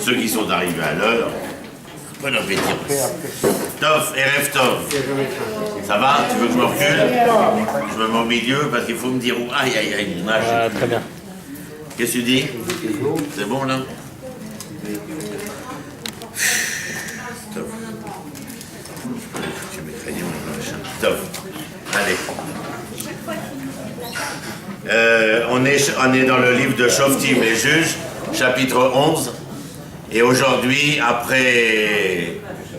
ceux qui sont arrivés à l'heure, bon appétit. Tov, Erev Tov. Ça va? Tu veux que je me recule? Je me mets au milieu parce qu'il faut me dire où. Aïe, aïe, aïe, mon âge. Très bien. Qu'est-ce que tu dis? C'est bon là? Tov. J'ai mes crayons, machin. Tov. Allez. On est dans le livre de Shoftim, les juges, chapitre 11. Et aujourd'hui, après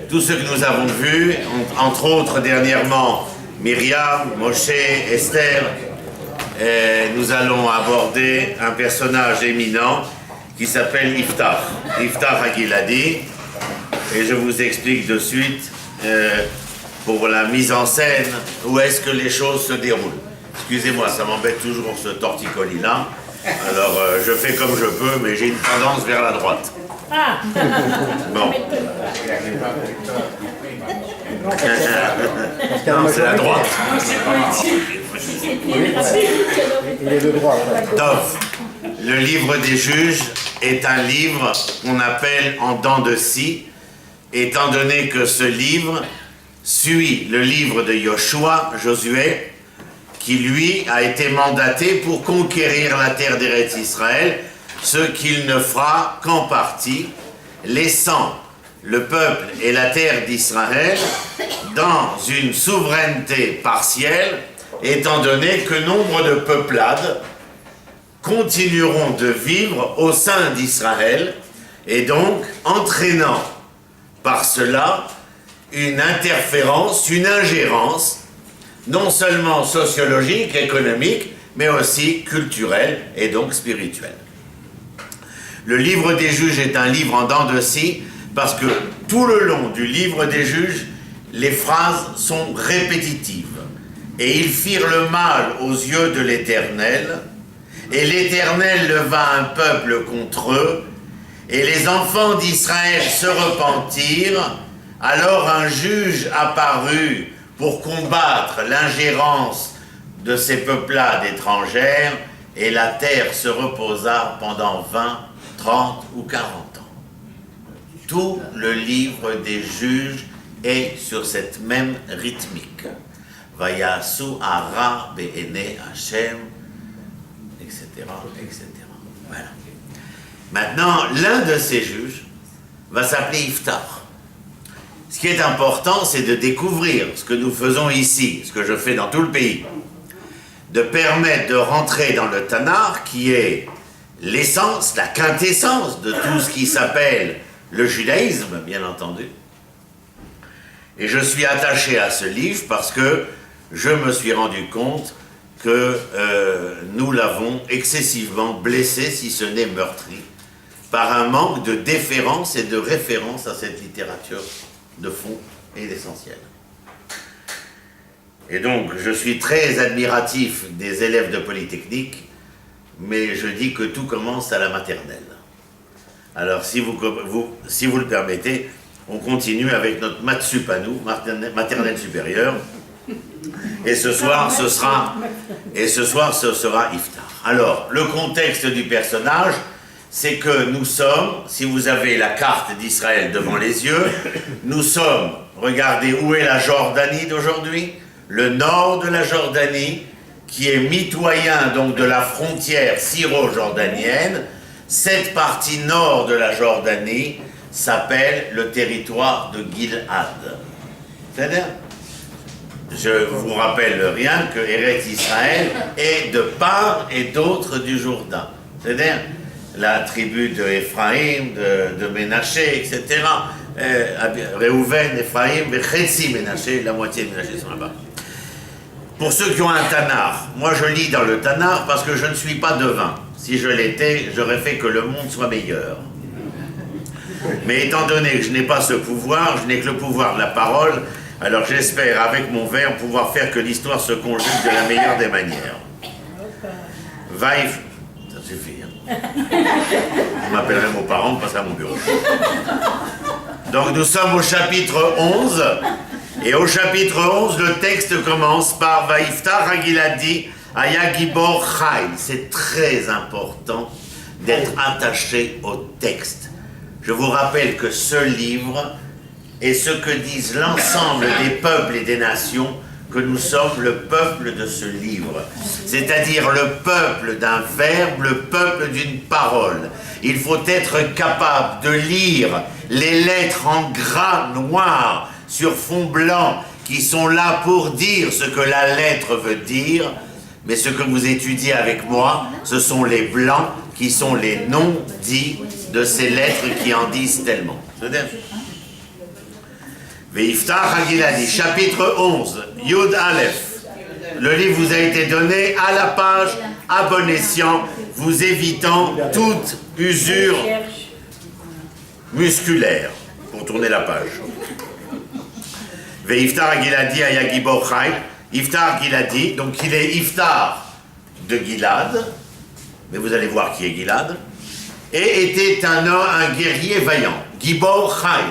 tout ce que nous avons vu, entre autres dernièrement Myriam, Moshe, Esther, nous allons aborder un personnage éminent qui s'appelle Iftach. Iftach Hagiladi. Et je vous explique de suite, pour la mise en scène, où est-ce que les choses se déroulent. Excusez-moi, ça m'embête toujours ce torticolis-là. Alors, je fais comme je peux, mais j'ai une tendance vers la droite. Bon. Non, c'est la droite. Il est de droite. Tov. Le livre des juges est un livre qu'on appelle en dents de scie, étant donné que ce livre suit le livre de Yoshua, Josué, qui lui a été mandaté pour conquérir la terre d'Eretz Israël, ce qu'il ne fera qu'en partie, laissant le peuple et la terre d'Israël dans une souveraineté partielle, étant donné que nombre de peuplades continueront de vivre au sein d'Israël, et donc entraînant par cela une interférence, une ingérence, non seulement sociologique, économique, mais aussi culturelle et donc spirituelle. Le livre des juges est un livre en dents de scie parce que tout le long du livre des juges, les phrases sont répétitives. Et ils firent le mal aux yeux de l'Éternel, et l'Éternel leva un peuple contre eux, et les enfants d'Israël se repentirent. Alors un juge apparut pour combattre l'ingérence de ces peuplades étrangères, et la terre se reposa pendant 20, 30 ou 40 ans. Tout le livre des juges est sur cette même rythmique. Vayasu ara be'ene Hashem, etc., etc. Voilà. Maintenant, l'un de ces juges va s'appeler Iftach. Ce qui est important, c'est de découvrir ce que nous faisons ici, ce que je fais dans tout le pays, de permettre de rentrer dans le Tanakh, qui est l'essence, la quintessence de tout ce qui s'appelle le judaïsme, bien entendu. Et je suis attaché à ce livre parce que je me suis rendu compte que nous l'avons excessivement blessé, si ce n'est meurtri, par un manque de déférence et de référence à cette littérature de fond et d'essentiel. Et donc, je suis très admiratif des élèves de Polytechnique, mais je dis que tout commence à la maternelle. Alors, si vous le permettez, on continue avec notre mathsup à nous, maternelle supérieure, et ce soir, ce sera Iftach. Alors, le contexte du personnage, c'est que nous sommes, si vous avez la carte d'Israël devant les yeux, nous sommes, regardez où est la Jordanie d'aujourd'hui, le nord de la Jordanie, qui est mitoyen donc de la frontière syro-jordanienne. Cette partie nord de la Jordanie s'appelle le territoire de Gil'ad. C'est-à-dire, je vous rappelle rien que Eretz Israël est de part et d'autre du Jourdain. C'est-à-dire, la tribu de Ephraïm, de Ménaché, etc. Réhouven, Ephraïm, Chetzi Ménaché, la moitié de Ménaché sont là-bas. Pour ceux qui ont un Tanakh, moi je lis dans le Tanakh parce que je ne suis pas devin. Si je l'étais, j'aurais fait que le monde soit meilleur. Mais étant donné que je n'ai pas ce pouvoir, je n'ai que le pouvoir de la parole, alors j'espère avec mon verre pouvoir faire que l'histoire se conjugue de la meilleure des manières. Vaïf, ça suffit. Je m'appellerai mon parent, passe à mon bureau. Donc nous sommes au chapitre 11, et au chapitre 11, le texte commence par Vaïftach Hagiladi Aya Gibor Chai. C'est très important d'être attaché au texte. Je vous rappelle que ce livre est ce que disent l'ensemble des peuples et des nations, que nous sommes le peuple de ce livre. C'est-à-dire le peuple d'un verbe, le peuple d'une parole. Il faut être capable de lire les lettres en gras noir sur fond blanc qui sont là pour dire ce que la lettre veut dire. Mais ce que vous étudiez avec moi, ce sont les blancs qui sont les noms dits de ces lettres qui en disent tellement. Ve'iftach HaGiladi, chapitre 11, Yud Aleph. Le livre vous a été donné à la page, à bon escient, vous évitant toute usure musculaire, pour tourner la page. Ve'iftach HaGiladi Aya Gibor Chai. Iftar Giladi, donc il est Iftar de Gilad, mais vous allez voir qui est Gilad, et était un guerrier vaillant, Gibor Chai,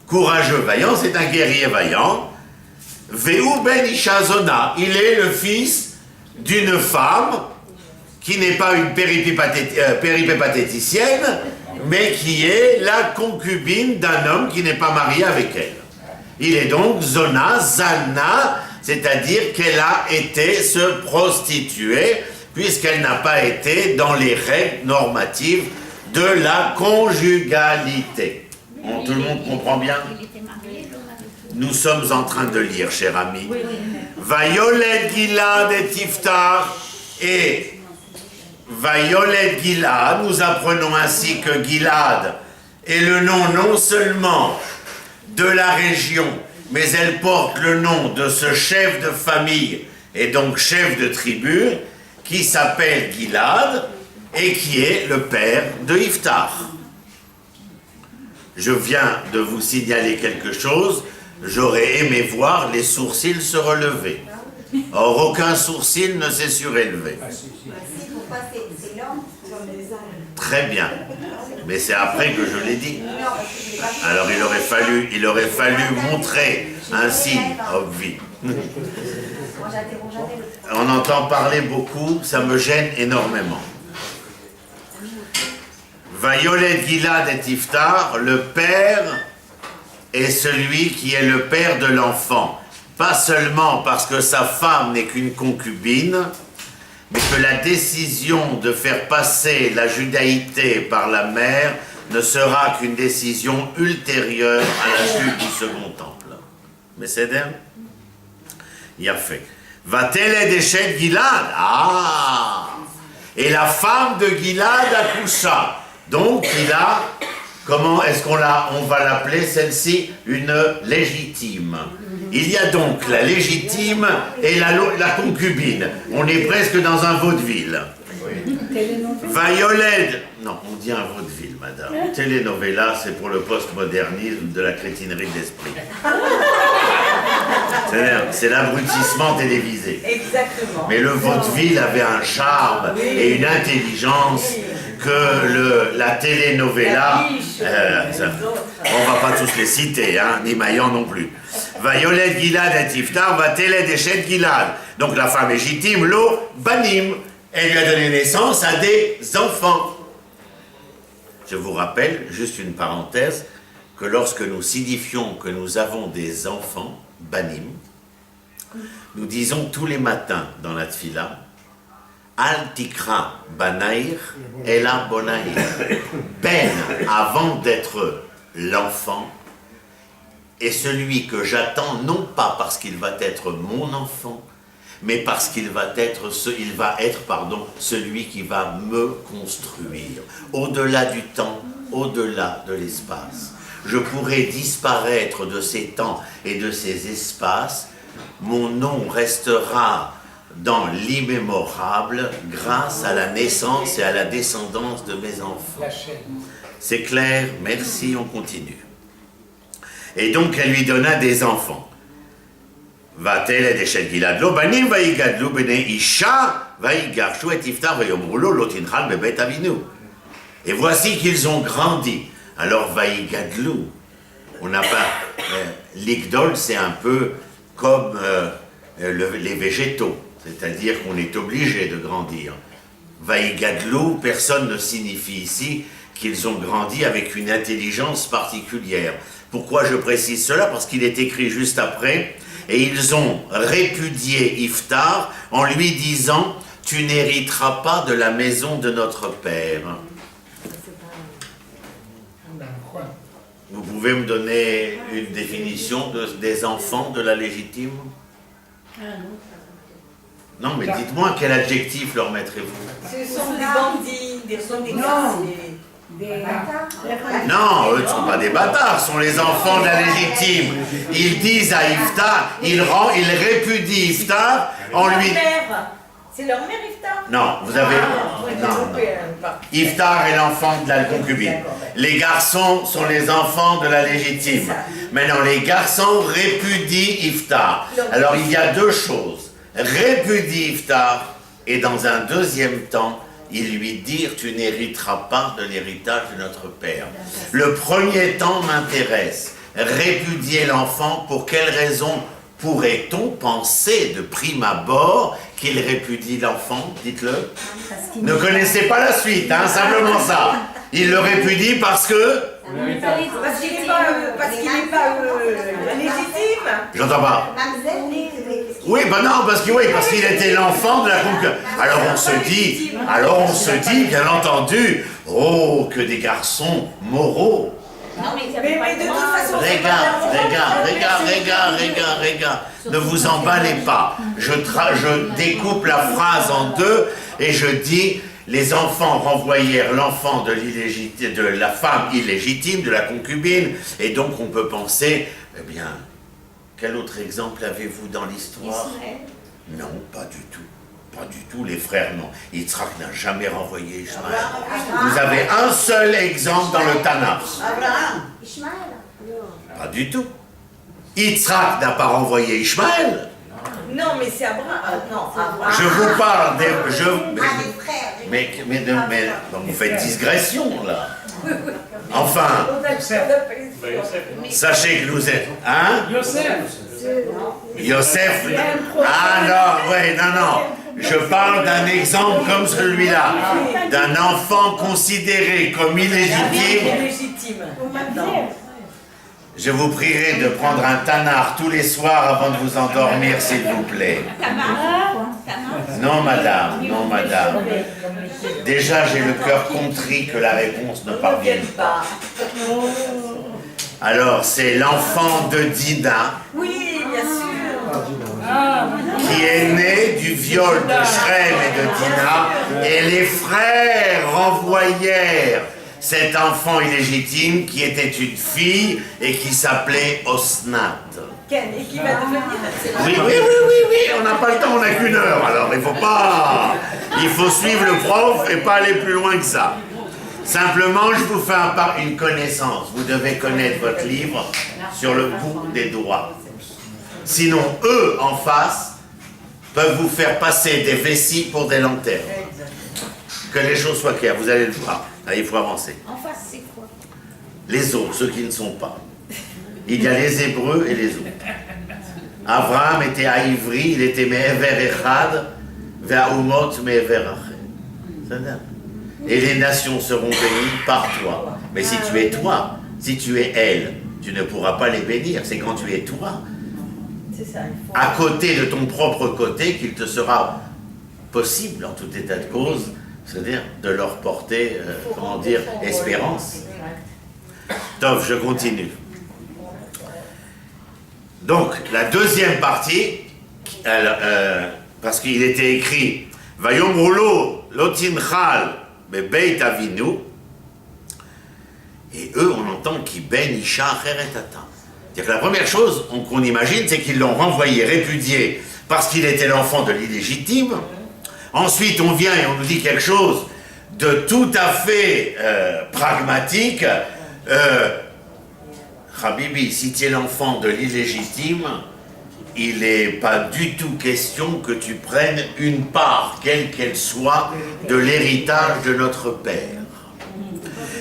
courageux vaillant, c'est un guerrier vaillant. Veu ben Isha Zona, il est le fils d'une femme qui n'est pas une péripatéticienne, mais qui est la concubine d'un homme qui n'est pas marié avec elle. Il est donc Zona, Zana, c'est-à-dire qu'elle a été se prostituer, puisqu'elle n'a pas été dans les règles normatives de la conjugalité. Bon, tout le monde comprend bien? Nous sommes en train de lire, cher ami. Vayolet Gilad et Iftar, et Vayolet Gilad, nous apprenons ainsi que Gilad est le nom non seulement de la région, mais elle porte le nom de ce chef de famille et donc chef de tribu qui s'appelle Gilad et qui est le père de Iftar. Je viens de vous signaler quelque chose, j'aurais aimé voir les sourcils se relever. Or, aucun sourcil ne s'est surélevé. Très bien. Mais c'est après que je l'ai dit. Alors il aurait fallu montrer un signe obvi. On entend parler beaucoup, ça me gêne énormément. Vayolet Gilad et Iftar, le père est celui qui est le père de l'enfant. Pas seulement parce que sa femme n'est qu'une concubine, mais que la décision de faire passer la judaïté par la mère ne sera qu'une décision ultérieure à la chute du second temple. Mais c'est d'elle. Il a fait. Va-t-elle déchet Gilad? Ah! Et la femme de Gilad accoucha. Donc il a, comment est-ce on va l'appeler celle-ci? Une légitime. Il y a donc la légitime et la concubine. On est presque dans un vaudeville. Vayoled, non, on dit un vaudeville, madame. Telenovela, c'est pour le postmodernisme de la crétinerie de l'esprit. C'est l'abrutissement télévisé. Exactement. Mais le vaudeville avait un charme et une intelligence que la telenovela, on va pas tous les citer, hein, ni Maillan non plus. Vayolet Gilad et Iftar, va-t-elle déchet Gilad. Donc la femme légitime, l'eau, banim. Elle lui a donné naissance à des enfants. Je vous rappelle, juste une parenthèse, que lorsque nous signifions que nous avons des enfants, banim, nous disons tous les matins dans la tfila, Al tikra banaïr ela bonaïr. Ben, avant d'être l'enfant, est celui que j'attends, non pas parce qu'il va être mon enfant, mais parce qu'il va être, celui qui va me construire, au-delà du temps, au-delà de l'espace. Je pourrais disparaître de ces temps et de ces espaces, mon nom restera dans l'immémorable grâce à la naissance et à la descendance de mes enfants. C'est clair? Merci, on continue. Et donc elle lui donna des enfants. Va-t-elle déchet Gilad lo banim vayigadlu bnei isha vayigarshu et Iftar vayomru lo lo tinchal bebet avinu. Et voici qu'ils ont grandi. Alors vayigadlu, on n'a pas l'igdol, c'est un peu comme les végétaux, c'est-à-dire qu'on est obligé de grandir. Vayigadlu, personne ne signifie ici qu'ils ont grandi avec une intelligence particulière. Pourquoi je précise cela? Parce qu'il est écrit juste après, et ils ont répudié Iftar en lui disant « Tu n'hériteras pas de la maison de notre père ». Vous pouvez me donner une définition des enfants de la légitime? Non, mais dites-moi, quel adjectif leur mettrez-vous? Ce sont des bandits, des graciers. Non, eux ne sont pas des bâtards, ce sont les enfants de la légitime. Ils disent à Iftar, ils répudient Iftar en lui... C'est leur mère Iftar? Non, vous avez... Non. Iftar est l'enfant de la concubine. Les garçons sont les enfants de la légitime. Maintenant, les garçons répudient Iftar. Alors, il y a deux choses. Répudie Iftar, et dans un deuxième temps, ils lui dirent « Tu n'hériteras pas de l'héritage de notre père ». Le premier temps m'intéresse. Répudier l'enfant, pour quelle raison pourrait-on penser de prime abord qu'il répudie l'enfant? Dites-le. Ne connaissez pas la suite, hein, simplement ça. Il le répudie parce que... Parce qu'il n'est pas légitime. J'entends pas. Oui, ben non, parce qu'il était l'enfant de la concubine. Alors on se dit, bien entendu, oh, que des garçons moraux. Non, mais de toute façon, regarde, ne vous emballez pas. Je découpe la phrase en deux et je dis, les enfants renvoyèrent l'enfant de la femme illégitime, de la concubine, et donc on peut penser, eh bien, quel autre exemple avez-vous dans l'histoire? Non, pas du tout. Pas du tout, les frères, non. Yitzhak n'a jamais renvoyé Ishmaël. Vous avez un seul exemple dans le Tanakh. Abraham. Pas du tout. Yitzhak n'a pas renvoyé Ishmaël. Non, mais c'est Abraham. Non, Abraham. Je vous parle des... Mais vous faites digression, là. Enfin, sachez que nous êtes... Hein? Yosef. Ah non, ouais, non. Je parle d'un exemple comme celui-là, d'un enfant considéré comme illégitime. Je vous prierai de prendre un tanar tous les soirs avant de vous endormir, s'il vous plaît. Non, madame. Déjà, j'ai le cœur contrit que la réponse ne parvienne pas. Alors, c'est l'enfant de Dina. Oui, bien sûr. Qui est né du viol de Shrem et de Dina, et les frères renvoyèrent cet enfant illégitime qui était une fille et qui s'appelait Osnat. Et qui va devenir... Oui, on n'a pas le temps, on n'a qu'une heure, alors il faut suivre le prof et pas aller plus loin que ça. Simplement, je vous fais une connaissance. Vous devez connaître votre livre sur le bout des doigts. Sinon, eux, en face, peuvent vous faire passer des vessies pour des lanternes. Que les choses soient claires, vous allez le voir. Là, il faut avancer. En face, c'est quoi? Les autres, ceux qui ne sont pas. Il y a les Hébreux et les autres. Abraham était à Ivry, il était Me'ever Echad, Ve'aumot Me'ever Ached. Et les nations seront bénies par toi. Mais si tu es toi, si tu es elle, tu ne pourras pas les bénir. C'est quand tu es toi, à côté de ton propre côté, qu'il te sera possible, en tout état de cause, c'est-à-dire de leur porter, espérance. Tov, je continue. Donc, la deuxième partie, parce qu'il était écrit « Vayom roulo lotinchal bebeit avinu » et eux, on entend « Ki ben isha acheret ata ». C'est-à-dire que la première chose qu'on imagine, c'est qu'ils l'ont renvoyé, répudié, parce qu'il était l'enfant de l'illégitime. Ensuite, on vient et on nous dit quelque chose de tout à fait pragmatique. Habibi, si tu es l'enfant de l'illégitime, il n'est pas du tout question que tu prennes une part, quelle qu'elle soit, de l'héritage de notre père.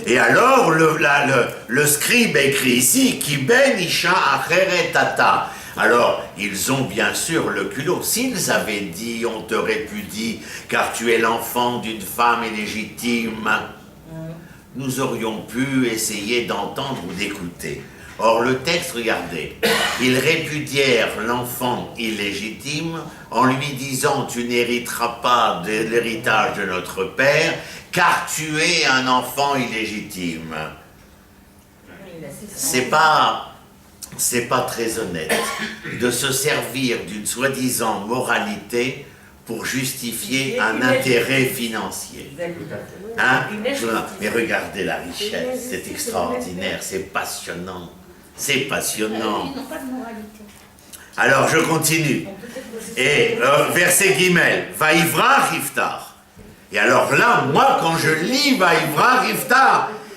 Et alors, le scribe écrit ici, « Ki ben isha acheret ata ». Alors, ils ont bien sûr le culot. S'ils avaient dit, on te répudie, car tu es l'enfant d'une femme illégitime, nous aurions pu essayer d'entendre ou d'écouter. Or, le texte, regardez, ils répudièrent l'enfant illégitime en lui disant « Tu n'hériteras pas de l'héritage de notre père, car tu es un enfant illégitime. » C'est pas très honnête de se servir d'une soi-disant moralité pour justifier un intérêt financier. Hein? Mais regardez la richesse, c'est extraordinaire, c'est passionnant. C'est passionnant. Alors je continue. Et verset Gimel, Vaïvrach Iftar. Et alors là, moi, quand je lis Vaïvrach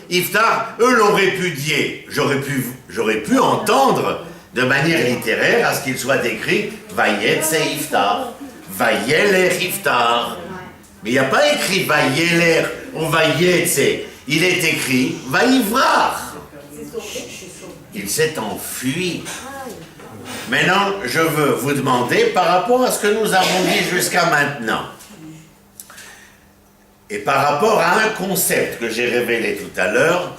Iftar, eux l'ont répudié. J'aurais pu entendre de manière littéraire à ce qu'il soit écrit Vayetse Iftar. Vayeler Iftar. Mais il n'y a pas écrit Vayeler ou Vayetse. Il est écrit Vaïvrach. Il s'est enfui. Maintenant, je veux vous demander, par rapport à ce que nous avons dit jusqu'à maintenant, et par rapport à un concept que j'ai révélé tout à l'heure,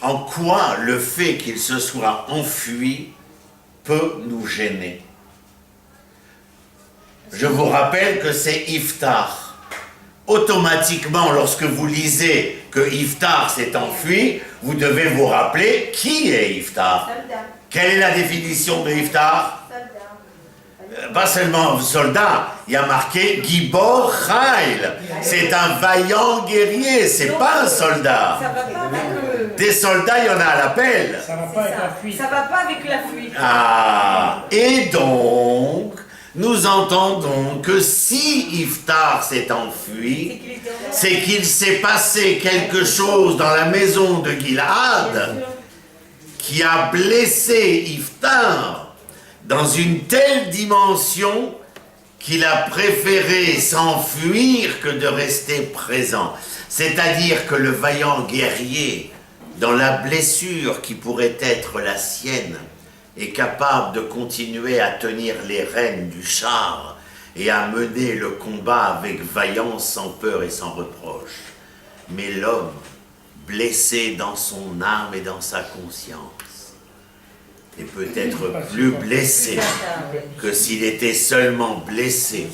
en quoi le fait qu'il se soit enfui peut nous gêner. Je vous rappelle que c'est Iftar. Automatiquement, lorsque vous lisez que Iftar s'est enfui, vous devez vous rappeler qui est Iftar. Quelle est la définition de Iftar? Pas seulement soldat, il y a marqué Gibor Chail. C'est un vaillant guerrier, c'est pas un soldat. Ça va pas avec Des soldats, il y en a à l'appel. Ça va pas avec la fuite. Ça va pas avec la fuite. Ah, et donc, nous entendons que si Iftar s'est enfui, c'est qu'il s'est passé quelque chose dans la maison de Gilad qui a blessé Iftar dans une telle dimension qu'il a préféré s'enfuir que de rester présent. C'est-à-dire que le vaillant guerrier, dans la blessure qui pourrait être la sienne, est capable de continuer à tenir les rênes du char et à mener le combat avec vaillance, sans peur et sans reproche. Mais l'homme, blessé dans son âme et dans sa conscience, est peut-être plus blessé que s'il était seulement blessé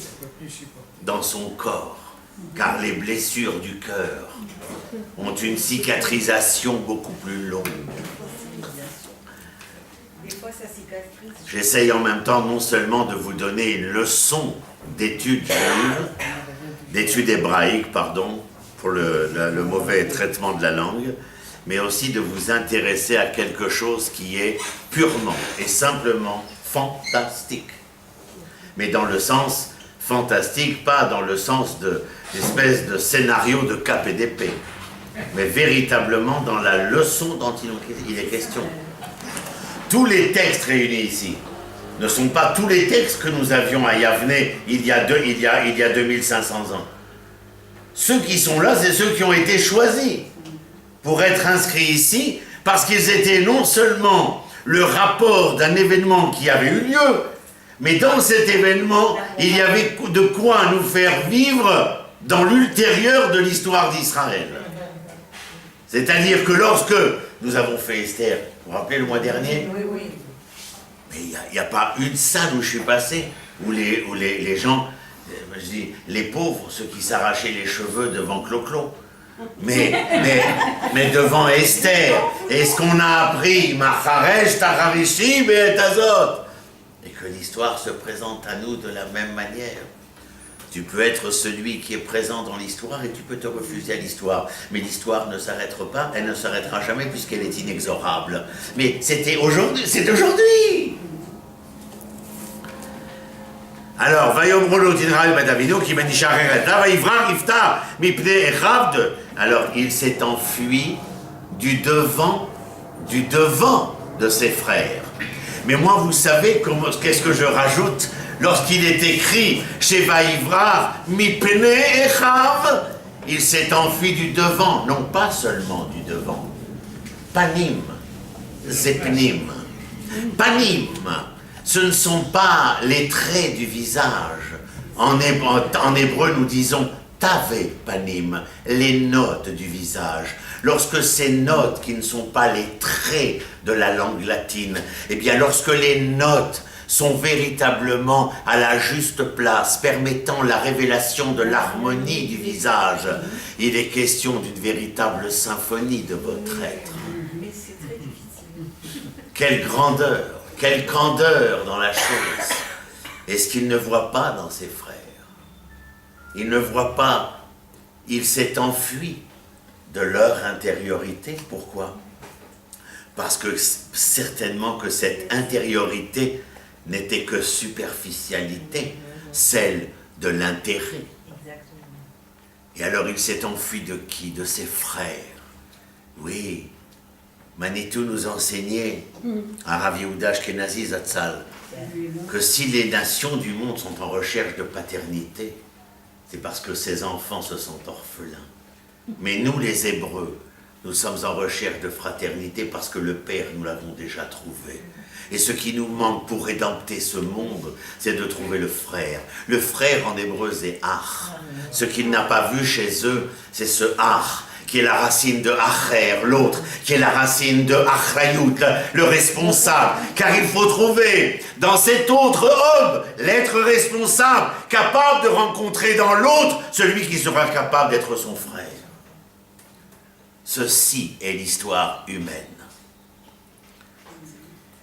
dans son corps, car les blessures du cœur ont une cicatrisation beaucoup plus longue. J'essaye en même temps non seulement de vous donner une leçon d'études juives, d'études hébraïques, pardon, pour le mauvais traitement de la langue, mais aussi de vous intéresser à quelque chose qui est purement et simplement fantastique. Mais dans le sens fantastique, pas dans le sens d'espèce de scénario de cap et d'épée, mais véritablement dans la leçon dont il est question. Tous les textes réunis ici ne sont pas tous les textes que nous avions à Yavne il y a 2500 ans. Ceux qui sont là, c'est ceux qui ont été choisis pour être inscrits ici, parce qu'ils étaient non seulement le rapport d'un événement qui avait eu lieu, mais dans cet événement, il y avait de quoi nous faire vivre dans l'ultérieur de l'histoire d'Israël. C'est-à-dire que lorsque nous avons fait Esther, vous vous rappelez le mois dernier? Oui, oui. Mais il n'y a pas une salle où je suis passé, où les gens, je dis, les pauvres, ceux qui s'arrachaient les cheveux devant Clo-Clo. Mais devant Esther, est-ce qu'on a appris Macharesh, Tararishim et Azot? Et que l'histoire se présente à nous de la même manière. Tu peux être celui qui est présent dans l'histoire et tu peux te refuser à l'histoire. Mais l'histoire ne s'arrêtera pas, elle ne s'arrêtera jamais puisqu'elle est inexorable. Mais c'était aujourd'hui, c'est aujourd'hui. Alors, alors il s'est enfui du devant de ses frères. Mais moi, vous savez qu'est-ce que je rajoute lorsqu'il est écrit chez Vaïvrar, Mipne Echav, il s'est enfui du devant, non pas seulement du devant. Panim, Zepnim. Panim, ce ne sont pas les traits du visage. En hébreu, nous disons tave panim, les notes du visage. Lorsque ces notes, qui ne sont pas les traits de la langue latine, eh bien lorsque les notes sont véritablement à la juste place, permettant la révélation de l'harmonie du visage, il est question d'une véritable symphonie de votre être. Mais c'est très difficile. Quelle candeur dans la chose. Est-ce qu'il ne voit pas dans ses frères? Il ne voit pas, il s'est enfui de leur intériorité. Pourquoi? Parce que certainement que cette intériorité n'était que superficialité, celle de l'intérêt. Et alors il s'est enfui de qui? De ses frères. Oui, Manitou nous enseignait, à Rav Yehuda Ashkenazi Zatzal, que si les nations du monde sont en recherche de paternité, c'est parce que ces enfants se sentent orphelins. Mais nous, les Hébreux, nous sommes en recherche de fraternité parce que le Père, nous l'avons déjà trouvé. Et ce qui nous manque pour rédempter ce monde, c'est de trouver le frère. Le frère en hébreu, c'est Ach. Ce qu'il n'a pas vu chez eux, c'est ce Ach, qui est la racine de Acher, l'autre, qui est la racine de Achrayut, le responsable. Car il faut trouver dans cet autre homme l'être responsable, capable de rencontrer dans l'autre celui qui sera capable d'être son frère. Ceci est l'histoire humaine.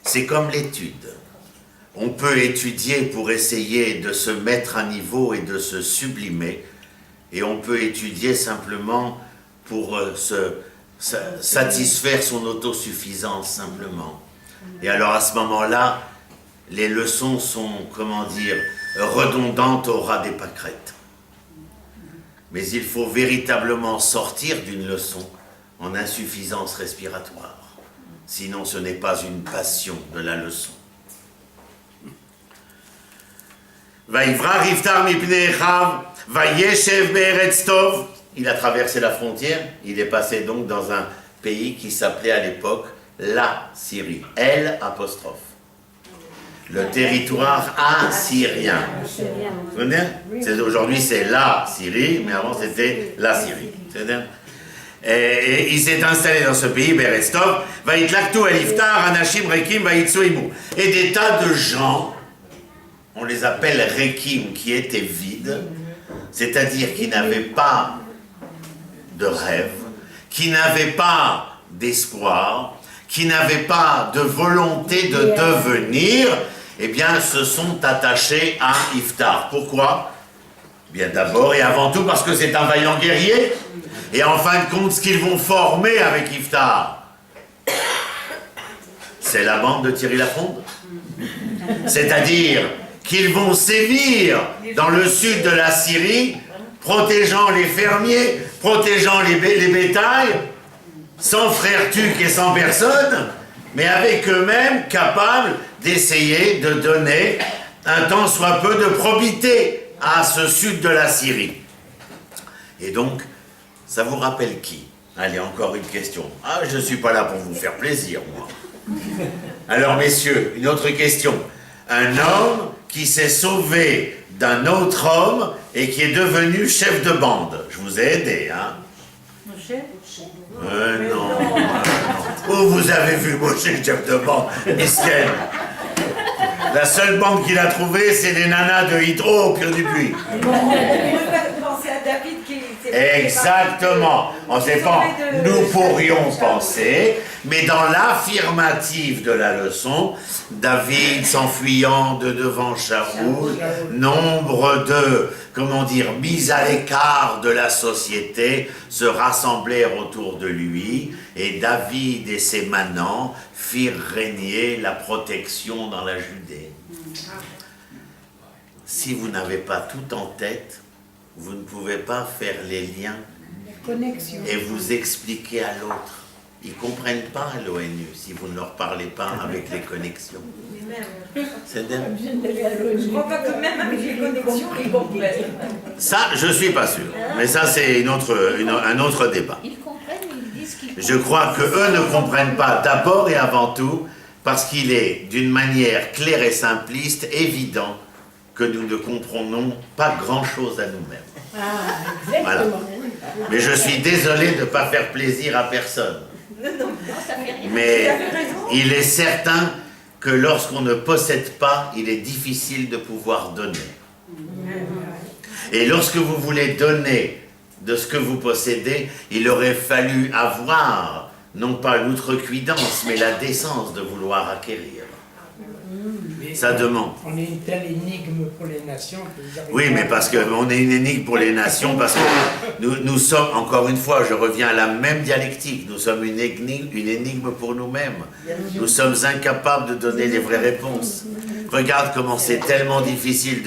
C'est comme l'étude. On peut étudier pour essayer de se mettre à niveau et de se sublimer, et on peut étudier simplement pour satisfaire son autosuffisance simplement. Et alors à ce moment-là, les leçons sont, comment dire, redondantes au ras des pâquerettes. Mais il faut véritablement sortir d'une leçon en insuffisance respiratoire. Sinon, ce n'est pas une passion de la leçon. Vaïvra Riftar mipnei Echav, Vayeshev be'eretz tov. Il a traversé la frontière, il est passé donc dans un pays qui s'appelait à l'époque la Syrie. L'. Le territoire assyrien. Vous comprenez? Aujourd'hui c'est la Syrie, mais avant c'était la Syrie. Et il s'est installé dans ce pays, Berestov, Vaïtlaktu Eliftar, Anashim Rekim, Vaïtsuimu. Et des tas de gens, on les appelle Rekim, qui étaient vides, c'est-à-dire qui n'avaient pas de rêve, qui n'avaient pas d'espoir, qui n'avaient pas de volonté de devenir, eh bien, se sont attachés à Iftar. Pourquoi? Bien d'abord et avant tout parce que c'est un vaillant guerrier. Et en fin de compte, ce qu'ils vont former avec Iftar, c'est la bande de Thierry Lafronde. C'est-à-dire qu'ils vont sévir dans le sud de la Syrie, protégeant les fermiers, protégeant les bétails, sans frère tuc et sans personne, mais avec eux-mêmes capables d'essayer de donner un tant soit peu de probité à ce sud de la Syrie. Et donc, ça vous rappelle qui? Allez, encore une question. Ah, je ne suis pas là pour vous faire plaisir, moi. Alors, messieurs, une autre question. Un homme qui s'est sauvé d'un autre homme et qui est devenu chef de bande. Je vous ai aidé, hein? Moshe? Non. Où vous avez vu Moshe, chef de bande? Misken. La seule bande qu'il a trouvée, c'est les nanas de Hydro au Pied du Puy. On peut penser à David qui... Exactement. On sait pas. Nous pourrions penser, mais dans l'affirmative de la leçon, David s'enfuyant de devant Shaoul, nombre de, comment dire, mises à l'écart de la société se rassemblèrent autour de lui, et David et ses manants firent régner la protection dans la Judée. Si vous n'avez pas tout en tête, vous ne pouvez pas faire les liens et vous expliquer à l'autre. Ils ne comprennent pas l'ONU si vous ne leur parlez pas avec les connexions. C'est dingue. Je crois pas que même avec les connexions, ils comprennent. Ça, je ne suis pas sûr. Mais ça, c'est un autre débat. Ils comprennent, ils disent qu'ils Je crois qu'eux ne comprennent pas d'abord et avant tout parce qu'il est d'une manière claire et simpliste évident que nous ne comprenons pas grand-chose à nous-mêmes. Voilà. Mais je suis désolé de ne pas faire plaisir à personne. Mais il est certain que lorsqu'on ne possède pas, il est difficile de pouvoir donner. Et lorsque vous voulez donner de ce que vous possédez, il aurait fallu avoir, non pas l'outrecuidance, mais la décence de vouloir acquérir. Ça demande. On est une telle énigme pour les nations que vous avez... Oui, mais parce qu'on est une énigme pour les nations, parce que nous sommes, encore une fois, je reviens à la même dialectique, nous sommes une énigme pour nous-mêmes. Nous sommes incapables de donner les vraies réponses. Regarde comment c'est tellement difficile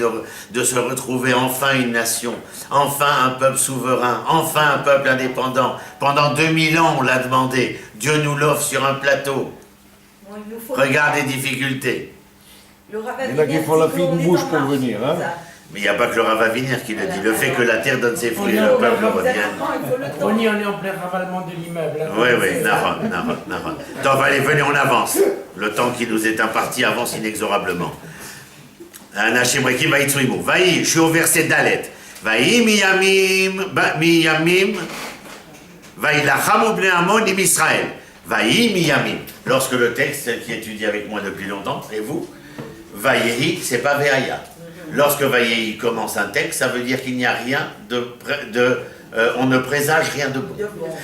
de se retrouver enfin une nation, enfin un peuple souverain, enfin un peuple indépendant. Pendant 2000 ans, on l'a demandé. Dieu nous l'offre sur un plateau. Bon, il nous faut... Regarde les difficultés. Le Rav Il y en a qui font la fine bouche pour venir. Hein. Mais il n'y a pas que le Rav Avinir qui le dit. Le fait que la terre donne ses fruits et le peuple revienne. On y en est en plein ravalement de l'immeuble. Oui, oui, Naron. Donc, allez, venez, on avance. Le temps qui nous est imparti avance inexorablement. Anashim Rekim Vaïtsuimu. Vaï, je suis au verset Dalet. Vaï miyamim, vaï lachamu bnei Amon im Israël. Vaï miyamim. Lorsque le texte qui étudie avec moi depuis longtemps, et vous, Vaïehi, c'est pas Veaya. Lorsque Vaïehi commence un texte, ça veut dire qu'il n'y a rien on ne présage rien de bon.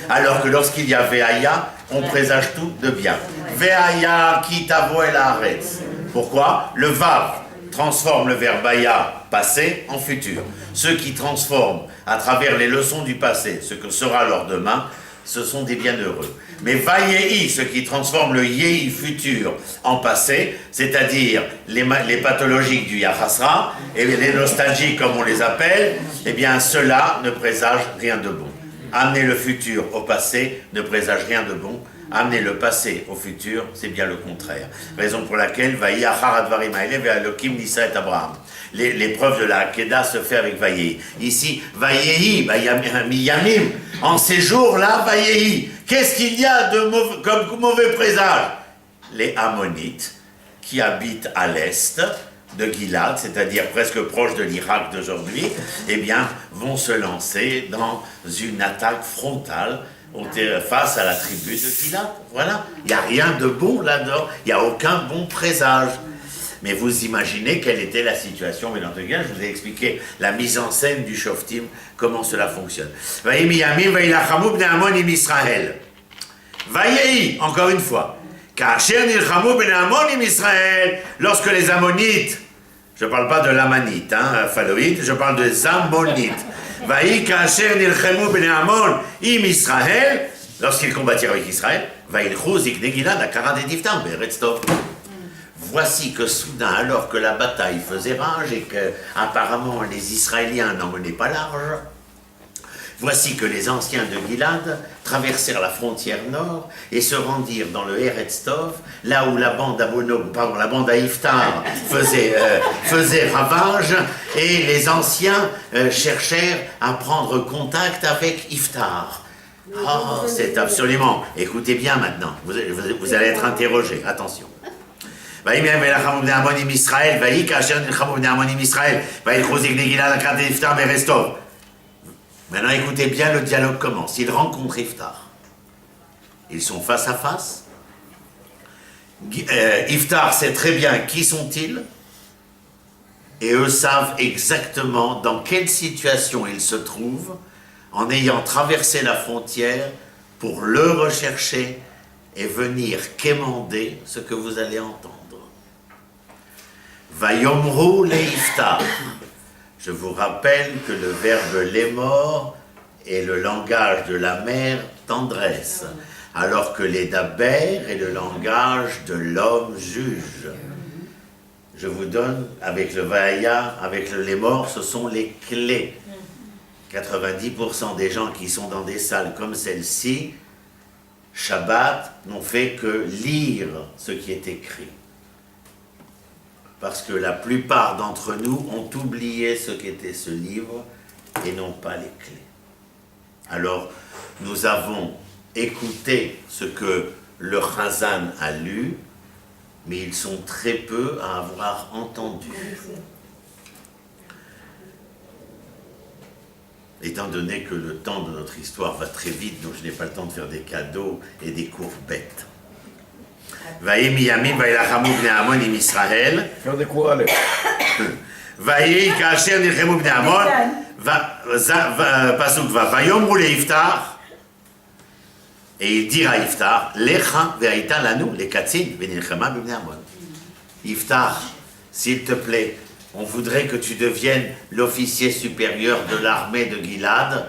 Alors que lorsqu'il y a Veaya, on présage tout de bien. Veaya ki tavo el haaretz. Pourquoi? Le Vav transforme le verbe Baya, passé, en futur. Ceux qui transforment à travers les leçons du passé ce que sera leur demain, ce sont des bienheureux. Mais Vayehi, ce qui transforme le Yehi futur en passé, c'est-à-dire les pathologiques du Yachasra, et les nostalgiques comme on les appelle, eh bien cela ne présage rien de bon. Amener le futur au passé ne présage rien de bon. Amener le passé au futur, c'est bien le contraire. Raison pour laquelle Abraham. L'épreuve de la Hakeda se fait avec Vayehi. Ici, Vayehi, Miyamim, en ces jours-là, Vayehi. Qu'est-ce qu'il y a de comme mauvais présage? Les Ammonites, qui habitent à l'est de Gilad, c'est-à-dire presque proche de l'Irak d'aujourd'hui, eh bien, vont se lancer dans une attaque frontale face à la tribu de Gilad. Voilà, il n'y a rien de bon là-dedans, il n'y a aucun bon présage. Mais vous imaginez quelle était la situation, mais dans tout cas, je vous ai expliqué la mise en scène du Shoftim, comment cela fonctionne. Vayehi, encore une fois, lorsque les Ammonites, je ne parle pas de l'Amanite, Phaloïde, je parle des Ammonites, lorsqu'ils combattirent avec Israël, voici que soudain, alors que la bataille faisait rage et que apparemment les Israéliens n'en menaient pas large, voici que les anciens de Gilad traversèrent la frontière nord et se rendirent dans le Eretz Tov, là où la bande la bande à Iftar faisait ravage, et les anciens cherchèrent à prendre contact avec Iftar. Oh, c'est absolument... Écoutez bien maintenant, vous allez être interrogés, attention. Maintenant, écoutez bien, le dialogue commence. Ils rencontrent Iftar. Ils sont face à face. Iftar sait très bien qui sont-ils. Et eux savent exactement dans quelle situation ils se trouvent en ayant traversé la frontière pour le rechercher et venir quémander ce que vous allez entendre. Vayomru le Iftar. Je vous rappelle que le verbe lémor est le langage de la mère tendresse, alors que les daber est le langage de l'homme juge. Je vous donne, avec le vaïa, avec le lémor, ce sont les clés. 90% des gens qui sont dans des salles comme celle-ci, Shabbat, n'ont fait que lire ce qui est écrit. Parce que la plupart d'entre nous ont oublié ce qu'était ce livre et n'ont pas les clés. Alors, nous avons écouté ce que le Chazan a lu, mais ils sont très peu à avoir entendu. étant donné que le temps de notre histoire va très vite, donc je n'ai pas le temps de faire des cadeaux et des cours bêtes. Vaïe miyamim vaïlachamu bnei Amon im Israël. Faire des cours à l'air. Vaïe kacher nilchemu bnei Amon. Pasuk va. Vayomru le Iftar. Et il dira à Iftar, Lecha ve'aita lanu le katzin ve'nilchema bnei Amon. Iftar, s'il te plaît, on voudrait que tu deviennes l'officier supérieur de l'armée de Gilad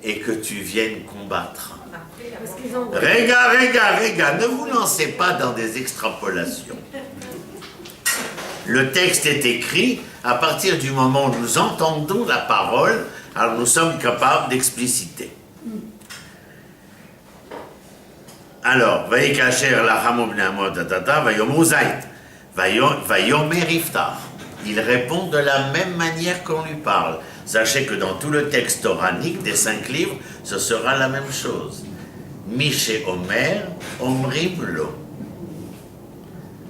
et que tu viennes combattre. Rega, ne vous lancez pas dans des extrapolations. Le texte est écrit à partir du moment où nous entendons la parole, alors nous sommes capables d'expliciter. Alors, Vaïkacher lachamu bnei Amon tatata, vayomru zayt, vayomer Iftar. Il répond de la même manière qu'on lui parle. Sachez que dans tout le texte toranique des 5 livres, ce sera la même chose. Miché Omer, Omrim Lo.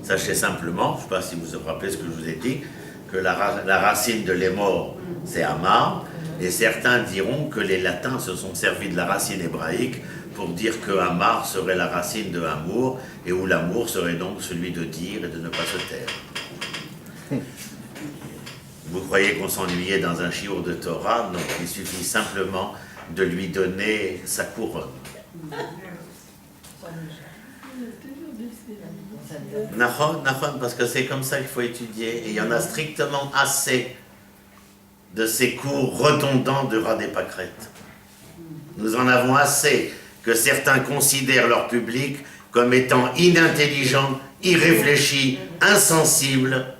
Sachez simplement, je ne sais pas si vous vous rappelez ce que je vous ai dit, que la racine de l'émor, c'est Amar, et certains diront que les latins se sont servis de la racine hébraïque pour dire que Amar serait la racine de amour, et où l'amour serait donc celui de dire et de ne pas se taire. Vous croyez qu'on s'ennuyait dans un chiour de Torah? Non, il suffit simplement de lui donner sa couronne. Nahon, parce que c'est comme ça qu'il faut étudier. Et il y en a strictement assez de ces cours redondants de ras des pâquerettes. Nous en avons assez que certains considèrent leur public comme étant inintelligent, irréfléchi, insensible,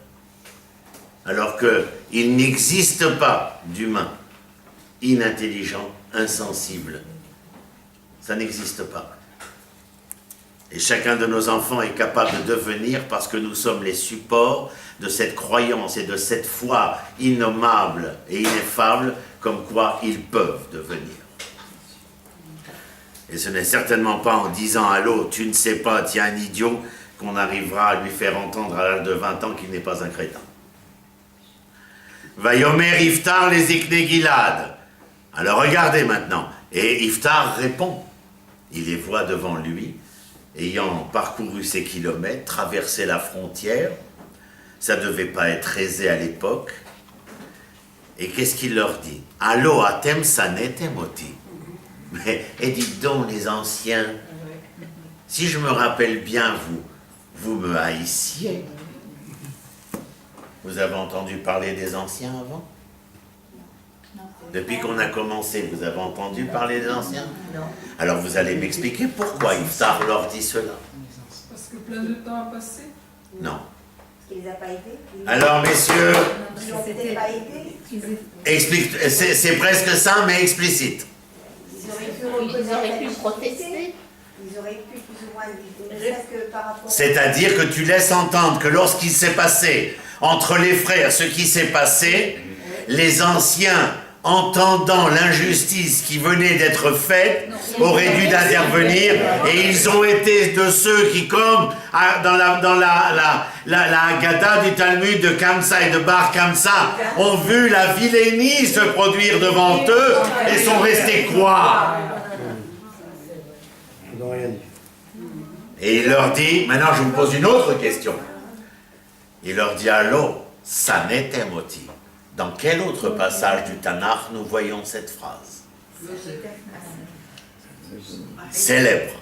alors qu'il n'existe pas d'humain inintelligent, insensible. Ça n'existe pas. Et chacun de nos enfants est capable de devenir, parce que nous sommes les supports de cette croyance et de cette foi innommable et ineffable, comme quoi ils peuvent devenir. Et ce n'est certainement pas en disant à l'autre, tu ne sais pas, tu es un idiot, qu'on arrivera à lui faire entendre à l'âge de 20 ans qu'il n'est pas un crétin. Vayomer Iftar les Ikne Gilad. Alors regardez maintenant. Et Iftar répond. Il les voit devant lui, ayant parcouru ces kilomètres, traversé la frontière. Ça ne devait pas être aisé à l'époque. Et qu'est-ce qu'il leur dit? Allo atem sanetem oti. Mais, et dites donc les anciens, si je me rappelle bien, vous me haïssiez. Vous avez entendu parler des anciens avant? Depuis qu'on a commencé, vous avez entendu parler des anciens? Non. Alors vous allez m'expliquer pourquoi Iftar leur dit cela. Parce que plein de temps a passé. Non. Parce qu'il les a pas aidés. Alors messieurs, Ils n'ont peut-être pas aidés. explique, c'est presque ça, mais explicite. Ils auraient pu protester. Ils auraient pu plus ou moins ne serait-ce que par rapport. C'est-à-dire que tu laisses entendre que lorsqu'il s'est passé entre les frères ce qui s'est passé, les anciens, entendant l'injustice qui venait d'être faite, auraient dû intervenir, et ils ont été de ceux qui, comme dans la Haggadah du Talmud de Kamsa et de Bar Kamsa, ont vu la vilainie se produire devant eux et sont restés quoi? Ils n'ont rien dit. Et il leur dit, maintenant je vous pose une autre question. Il leur dit, allô, ça n'était moti. Dans quel autre passage du Tanakh nous voyons cette phrase? Célèbre.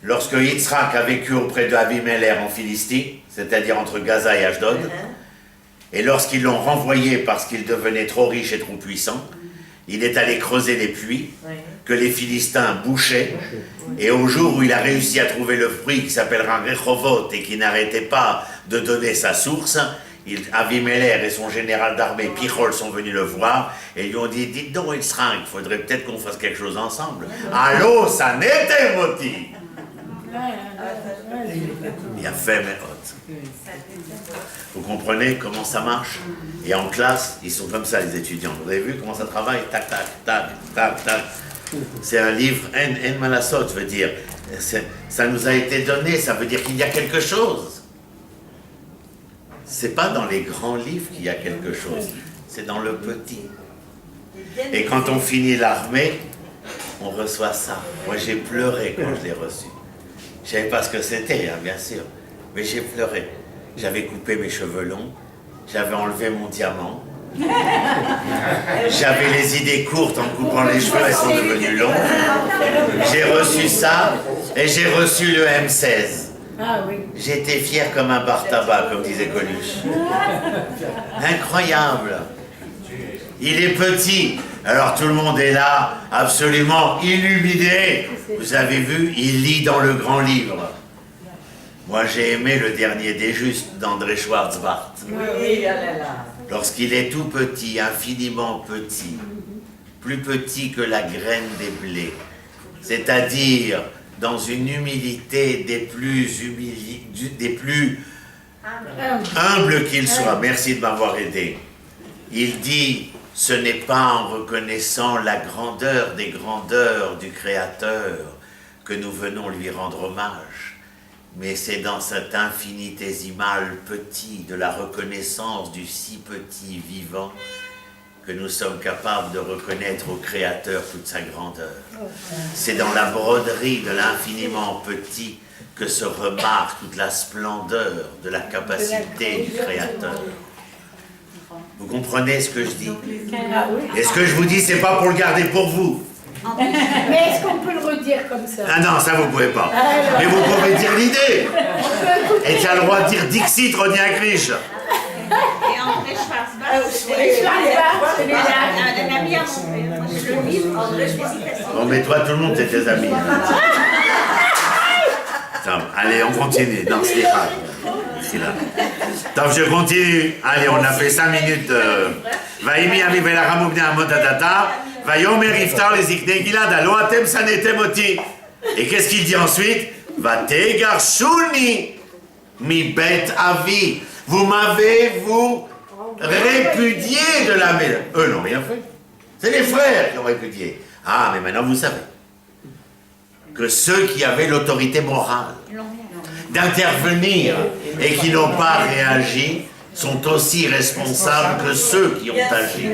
Lorsque Yitzhak a vécu auprès de Abimelech en Philistie, c'est-à-dire entre Gaza et Ashdod, et lorsqu'ils l'ont renvoyé parce qu'il devenait trop riche et trop puissant, il est allé creuser des puits que les Philistins bouchaient, et au jour où il a réussi à trouver le fruit qui s'appellera Rehovot et qui n'arrêtait pas de donner sa source, Avimelech et son général d'armée Pichol sont venus le voir et lui ont dit, dites donc Yitzhak, il faudrait peut-être qu'on fasse quelque chose ensemble. Allô, ça n'était moti. Il a fait mes hôtes. Vous comprenez comment ça marche? Et en classe, ils sont comme ça les étudiants. Vous avez vu comment ça travaille? Tac, tac, tac, tac, tac. C'est un livre en malasot, je veux dire. Ça nous a été donné, ça veut dire qu'il y a quelque chose. C'est pas dans les grands livres qu'il y a quelque chose. c'est dans le petit. Et quand on finit l'armée, on reçoit ça. Moi, j'ai pleuré quand je l'ai reçu. Je ne savais pas ce que c'était, hein, bien sûr, mais j'ai pleuré. J'avais coupé mes cheveux longs, j'avais enlevé mon diamant, j'avais les idées courtes en coupant les cheveux, elles sont devenues longues. J'ai reçu ça et j'ai reçu le M16. Ah oui. J'étais fier comme un bar tabac, comme disait Coluche. Incroyable. Il est petit, alors tout le monde est là, absolument illuminé. Vous avez vu, il lit dans le grand livre. Moi, j'ai aimé le dernier des justes d'André Schwarzbart. Oui, là, là, là. Lorsqu'il est tout petit, infiniment petit, plus petit que la graine des blés, c'est-à-dire dans une humilité des plus humbles qu'il soit. Merci de m'avoir aidé. Il dit, ce n'est pas en reconnaissant la grandeur des grandeurs du Créateur que nous venons lui rendre hommage, mais c'est dans cet infinitésimal petit de la reconnaissance du si petit vivant que nous sommes capables de reconnaître au Créateur toute sa grandeur. C'est dans la broderie de l'infiniment petit que se remarque toute la splendeur de la capacité du Créateur. Vous comprenez ce que je dis? Et ce que je vous dis, c'est pas pour le garder pour vous. Mais est-ce qu'on peut le redire comme ça? Ah non, ça vous pouvez pas. Mais vous pouvez dire l'idée. Et tu as le droit de dire Dixit, René Agriche. Et André Schwarzbach, c'est un ami à mon père. Moi, je le livre, André Schwarzbach. Bon, mais toi, tout le monde, c'est tes amis. Attends, allez, on continue. Non, c'est pas. Ici, là. Attends, je continue. Allez, on a fait 5 minutes. Vaimi ami velaramubne amodadata. Vayomer iftar les ikne gilad. Alo atem sanetem oti. Et qu'est-ce qu'il dit ensuite? Vate garshuni mi bet avi. Vous m'avez, vous, répudié de la maison. Eux n'ont rien fait. C'est les frères qui ont répudié. Ah, mais maintenant vous savez que ceux qui avaient l'autorité morale d'intervenir et qui n'ont pas réagi sont aussi responsables que ceux qui ont agi.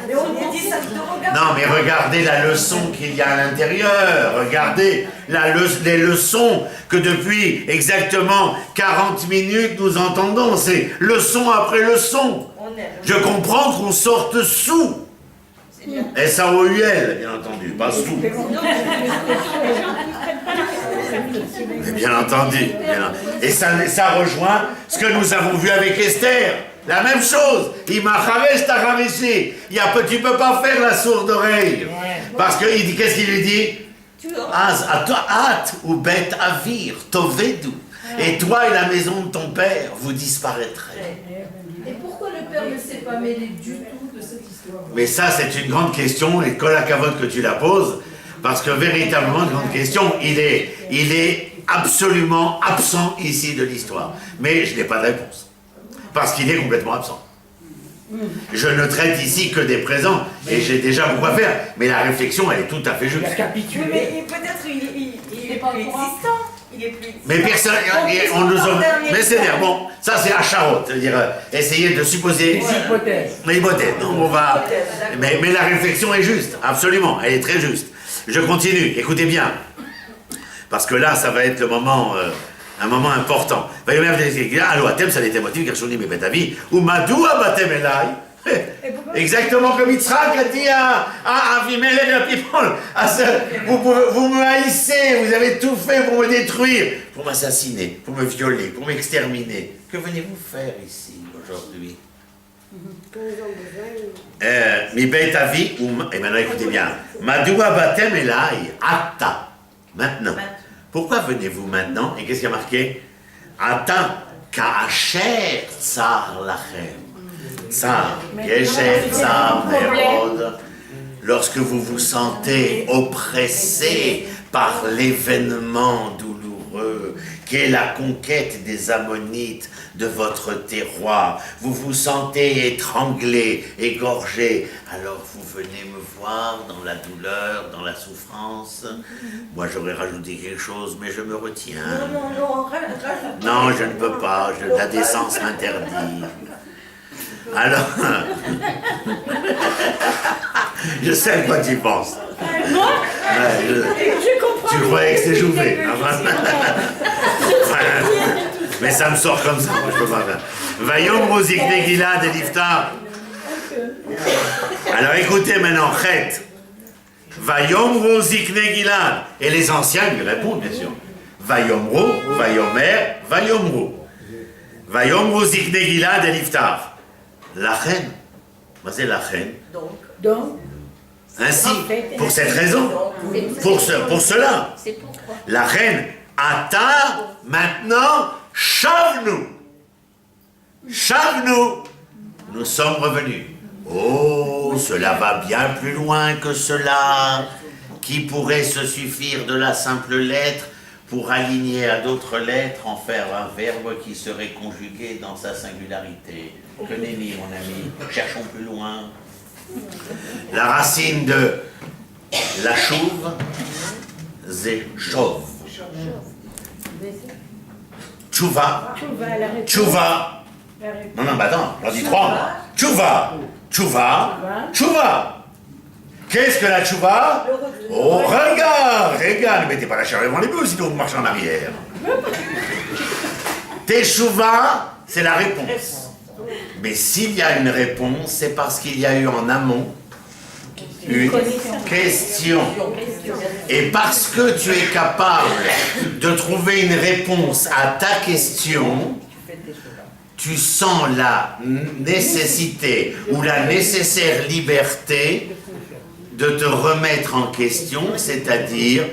Mais on nous dit ça de regarder. Non, mais regardez la leçon qu'il y a à l'intérieur. Regardez les leçons que depuis exactement 40 minutes nous entendons. C'est leçon après leçon. Je comprends qu'on sorte sous. S-A-O-U-L, bien entendu, pas sous. Mais bien entendu. Et ça rejoint ce que nous avons vu avec Esther. La même chose. Tu peux pas faire la sourde oreille. Parce que qu'est-ce qu'il lui dit? ou bet avir, tovedu. Et toi et la maison de ton père, vous disparaîtrez. Et pourquoi le père ne s'est pas mêlé du tout de cette histoire? Mais ça, c'est une grande question, et colle à cavote que tu la poses, parce que véritablement, une grande question, il est absolument absent ici de l'histoire. Mais je n'ai pas de réponse. Parce qu'il est complètement absent. Je ne traite ici que des présents, et j'ai déjà beaucoup à faire, mais la réflexion, elle est tout à fait juste. Il a capitulé. Mais peut-être il est pas existant. Il est plus existant. Mais personne, on nous a... Mais c'est-à-dire, bon, ça c'est à Charlotte, c'est-à-dire essayer de supposer... Des hypothèses. Les hypothèses, non, on va... Mais la réflexion est juste, absolument, elle est très juste. Je continue, écoutez bien, parce que là, ça va être le moment... un moment important. Exactement comme Yitzhak a dit à Avimelech et à People. Vous me haïssez, vous avez tout fait pour me détruire, pour m'assassiner, pour me violer, pour m'exterminer. Que venez-vous faire ici aujourd'hui? Mi beit avi, et maintenant écoutez bien. Madoua batem elai, atta. Maintenant. Pourquoi venez-vous maintenant? Et qu'est-ce qui a marqué? Ata ka'asher tsar lachem. Tsar, gesher tsar nerod. Lorsque vous vous sentez oppressé par l'événement douloureux qu'est la conquête des Ammonites de votre terroir, vous vous sentez étranglé, égorgé, alors vous venez me voir dans la douleur, dans la souffrance. Moi j'aurais rajouté quelque chose, mais je me retiens. Non, rajoute. Non, je ne peux pas, la décence m'interdit. Alors, je sais à quoi tu penses. Moi, Ouais, je comprends. tu croyais que c'était Jouvet. Mais ça me sort comme ça, moi je peux pas faire. Vayom Rosik Gilad et Liftar. Alors écoutez maintenant, Chet. Vayom Rosik Gilad. Et les anciens lui répondent, bien sûr. Vayomro, Vayomer, Vayomro. Vayom Rosik Gilad et Liftar. La reine. Moi c'est la reine. Donc, Ainsi, pour cette raison, pour cela, C'est pourquoi. la reine Ata, maintenant, Chavnu. Chavnu. Nous sommes revenus. Oh, cela va bien plus loin que cela. Qui pourrait se suffire de la simple lettre pour aligner à d'autres lettres, en faire un verbe qui serait conjugué dans sa singularité? Que nenni, mon ami, cherchons plus loin. La racine de la chouve, c'est chauve. Tchouva, tu vas à la réponse. tchouva. La réponse. Non, bah attends, j'en dis trois. Tchouva, tchouva, tchouva. Qu'est-ce que la tchouva? Oh, regarde, ne mettez pas la charrue devant les bœufs, sinon vous marchez en arrière. Teshuva, c'est la réponse. Mais s'il y a une réponse, c'est parce qu'il y a eu en amont une question. Et parce que tu es capable de trouver une réponse à ta question, tu sens la nécessité ou la nécessaire liberté de te remettre en question, c'est-à-dire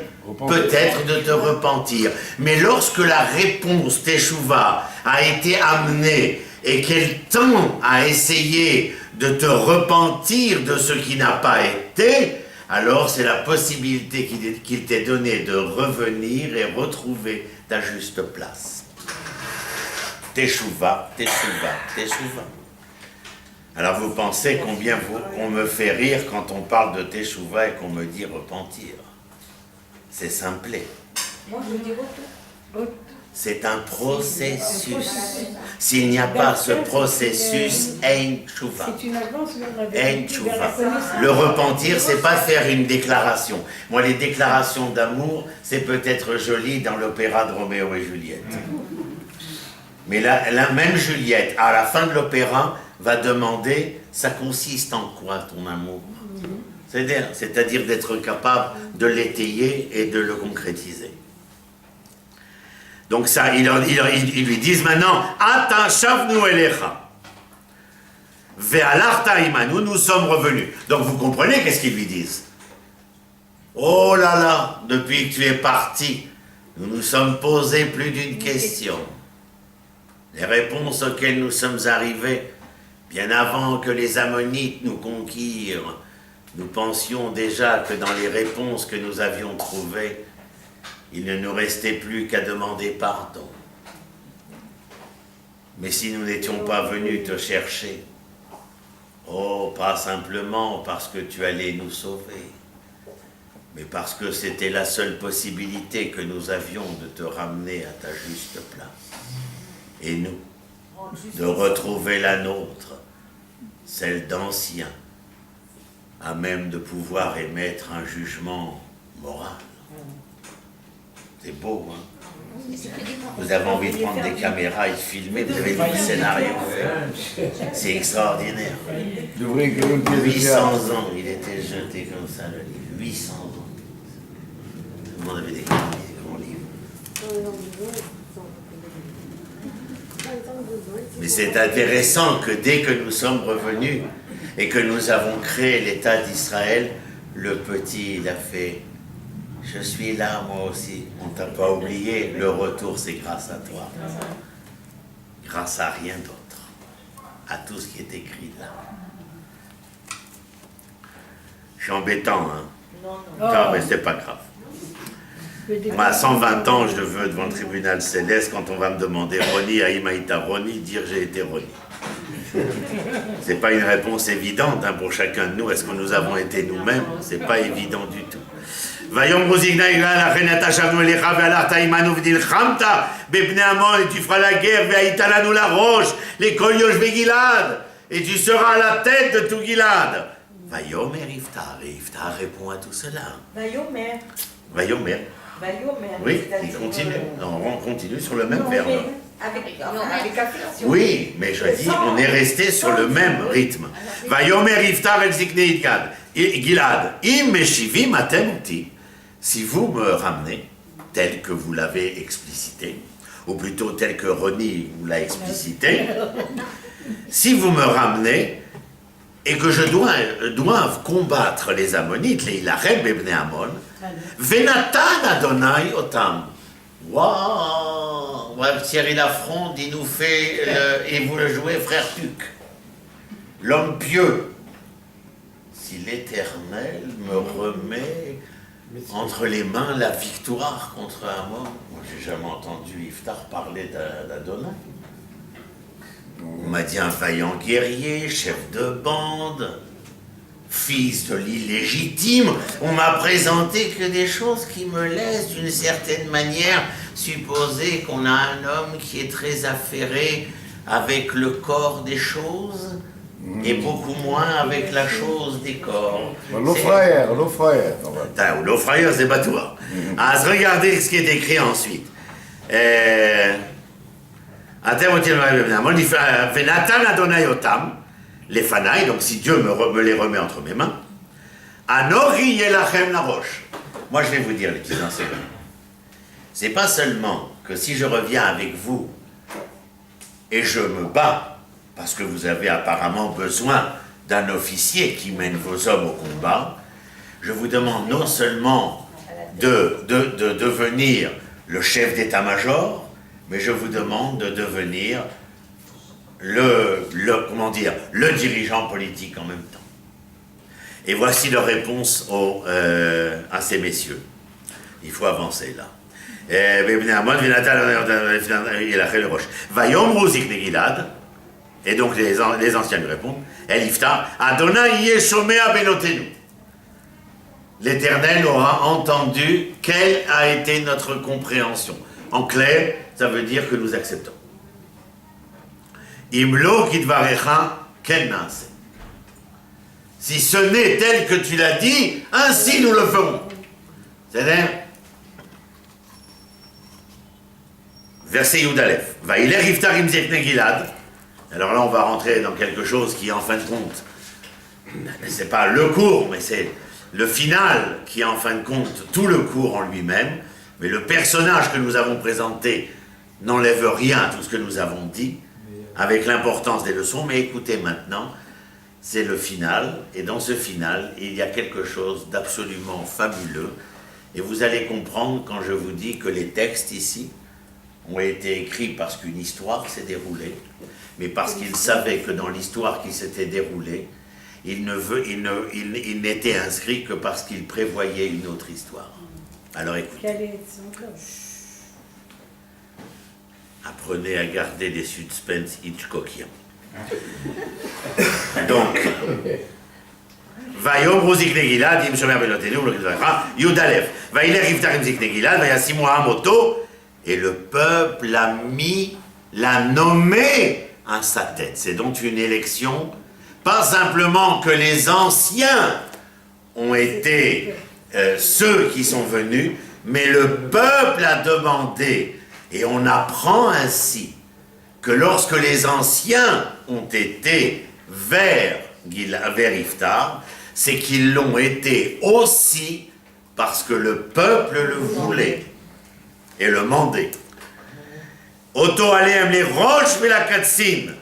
peut-être de te repentir. Mais lorsque la réponse Teshuva a été amenée et qu'elle tend à essayer de te repentir de ce qui n'a pas été, alors c'est la possibilité qu'il t'est donnée de revenir et retrouver ta juste place. Teshuva, Teshuva, Teshuva. Alors vous pensez combien on me fait rire quand on parle de Teshuva et qu'on me dit repentir. C'est simplé. Moi, je dis retour. C'est un processus. S'il n'y a pas ce processus, ein tshuva. C'est une avance vers la Ein vérité, vers la tshuva. connaissance. Le repentir, c'est pas faire une déclaration. Moi, les déclarations d'amour, c'est peut-être joli dans l'opéra de Roméo et Juliette. Mais la même Juliette, à la fin de l'opéra, va demander, ça consiste en quoi ton amour? C'est-à-dire d'être capable de l'étayer et de le concrétiser. Donc ça, ils lui disent maintenant, Ata shavnu elecha. Ve'alarta imanu, nous sommes revenus. Donc vous comprenez qu'est-ce qu'ils lui disent? Oh là là, depuis que tu es parti, nous nous sommes posés plus d'une question. Les réponses auxquelles nous sommes arrivés, bien avant que les Ammonites nous conquirent, nous pensions déjà que dans les réponses que nous avions trouvées, il ne nous restait plus qu'à demander pardon. Mais si nous n'étions pas venus te chercher, oh, pas simplement parce que tu allais nous sauver, mais parce que c'était la seule possibilité que nous avions de te ramener à ta juste place. Et nous, de retrouver la nôtre, celle d'anciens, à même de pouvoir émettre un jugement moral. C'est beau, hein? Vous avez envie de prendre des caméras et de filmer, vous avez vu le scénario. C'est extraordinaire. 800 ans, il était jeté comme ça, le livre. 800 ans. Tout le monde avait des grands livres. Mais c'est intéressant que dès que nous sommes revenus et que nous avons créé l'État d'Israël, le petit, il a fait « Je suis là, moi aussi. On ne t'a pas oublié. Le retour, c'est grâce à toi. Grâce à rien d'autre. À tout ce qui est écrit là. » Je suis embêtant, hein? Non, mais c'est pas grave. Moi, à 120 ans, je veux, devant le tribunal céleste, quand on va me demander « Roni, Aïmaïta Roni », dire « J'ai été Roni ». C'est pas une réponse évidente, hein, pour chacun de nous. Est-ce que nous avons été nous-mêmes? C'est pas évident du tout. Vayom Rosigna Ila la Renata Shavnu Elecha ve'alarta imanu v'nilchamta bebnei Amon et tu feras la guerre ve'aïta lanu la roche les Kol Yoshvei Gilad et tu seras à la tête de tout Gilad. Vayomer Iftar, et Iftar répond à tout cela. Vayomer. Vayomer. Vayomer. Oui, il c'est-à-dire, continue. Non, on continue sur le même non, verbe. mais avec affection. Oui, mais je dis, on est resté sur le même rythme. Vayomer Iftar el Ziknei Gilad, im meshivim atem oti. Si vous me ramenez, tel que vous l'avez explicité, ou plutôt tel que Ronnie vous l'a explicité, si vous me ramenez, et que je dois combattre les Ammonites, les Ilachem bebnei Ammon, Venatan Adonai otam. Waouh! Thierry Lafronde, il nous fait, et vous le jouez, frère Tuc. L'homme pieux. Si l'Éternel me remet entre les mains la victoire contre Ammon. Moi, j'ai jamais entendu Iftar parler d'Adonai. On m'a dit un vaillant guerrier, chef de bande, fils de l'illégitime. On m'a présenté que des choses qui me laissent d'une certaine manière supposer qu'on a un homme qui est très affairé avec le corps des choses et beaucoup moins avec la chose des corps. L'Ofrayer. L'Ofrayer, c'est pas toi. Regardez ce qui est écrit ensuite. Venatan Adonai otam, les fanaï, donc si Dieu me les remet entre mes mains, Anori Yelachem la roche. Moi je vais vous dire les petits enseignants. C'est pas seulement que si je reviens avec vous et je me bats, parce que vous avez apparemment besoin d'un officier qui mène vos hommes au combat, je vous demande non seulement de devenir le chef d'état-major, mais je vous demande de devenir le dirigeant politique en même temps. Et voici leur réponse à ces messieurs. Il faut avancer là. Et donc les anciens lui répondent, Elifta, Adonai yeshomea benotenu. L'Éternel aura entendu quelle a été notre compréhension. En clair, ça veut dire que nous acceptons. Imlo kidvarecha ken naase. Si ce n'est tel que tu l'as dit, ainsi nous le ferons. C'est-à-dire, verset Yudalef. Vaïler Iftar im Ziknei Gilad. Alors là, on va rentrer dans quelque chose qui, en fin de compte, c'est pas le cours, mais c'est le final qui, en fin de compte, tout le cours en lui-même. Mais le personnage que nous avons présenté n'enlève rien à tout ce que nous avons dit, avec l'importance des leçons. Mais écoutez maintenant, c'est le final, et dans ce final, il y a quelque chose d'absolument fabuleux. Et vous allez comprendre quand je vous dis que les textes ici ont été écrits parce qu'une histoire s'est déroulée, mais parce qu'ils savaient que dans l'histoire qui s'était déroulée, il n'était inscrit que parce qu'il prévoyait une autre histoire. Alors écoutez. Apprenez à garder des suspens Hitchcockiens. Donc, Vayom Ziknei Gilad, im shomer benotenu, Yudalef, Vaïler Iftar im Ziknei Gilad, Vayasim Moto, et le peuple l'a nommé à sa tête. C'est donc une élection, pas simplement que les anciens ont été ceux qui sont venus, mais le peuple a demandé. Et on apprend ainsi que lorsque les anciens ont été vers Iftar, c'est qu'ils l'ont été aussi parce que le peuple le voulait et le mandait. Oto aleem les roches mais la katsine.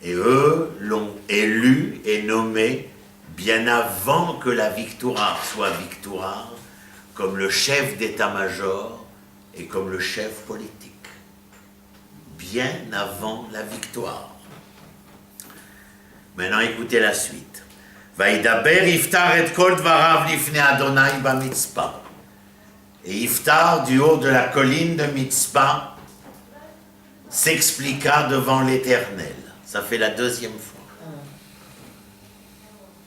Et eux l'ont élu et nommé bien avant que la victoire soit victoire, comme le chef d'état-major et comme le chef politique. Bien avant la victoire. Maintenant, écoutez la suite. Vaïdaber Iftar et kol dvarav lifnei Adonai bamitzpah. Et Iftar, du haut de la colline de Mitzpah, s'expliqua devant l'Éternel. Ça fait la deuxième fois.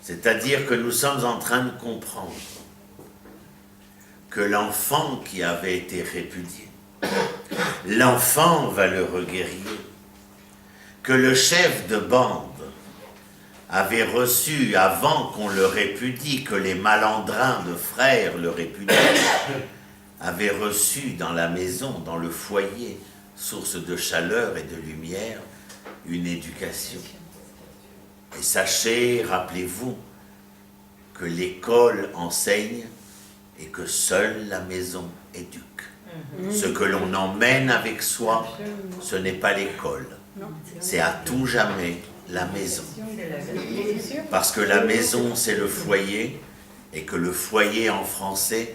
C'est-à-dire que nous sommes en train de comprendre que l'enfant qui avait été répudié, l'enfant valeureux guerrier, que le chef de bande avait reçu, avant qu'on le répudie, que les malandrins de frères le répudient, avait reçu dans la maison, dans le foyer, source de chaleur et de lumière, une éducation. Et sachez, rappelez-vous, que l'école enseigne et que seule la maison éduque. Ce que l'on emmène avec soi, ce n'est pas l'école, c'est à tout jamais la maison. Parce que la maison, c'est le foyer, et que le foyer en français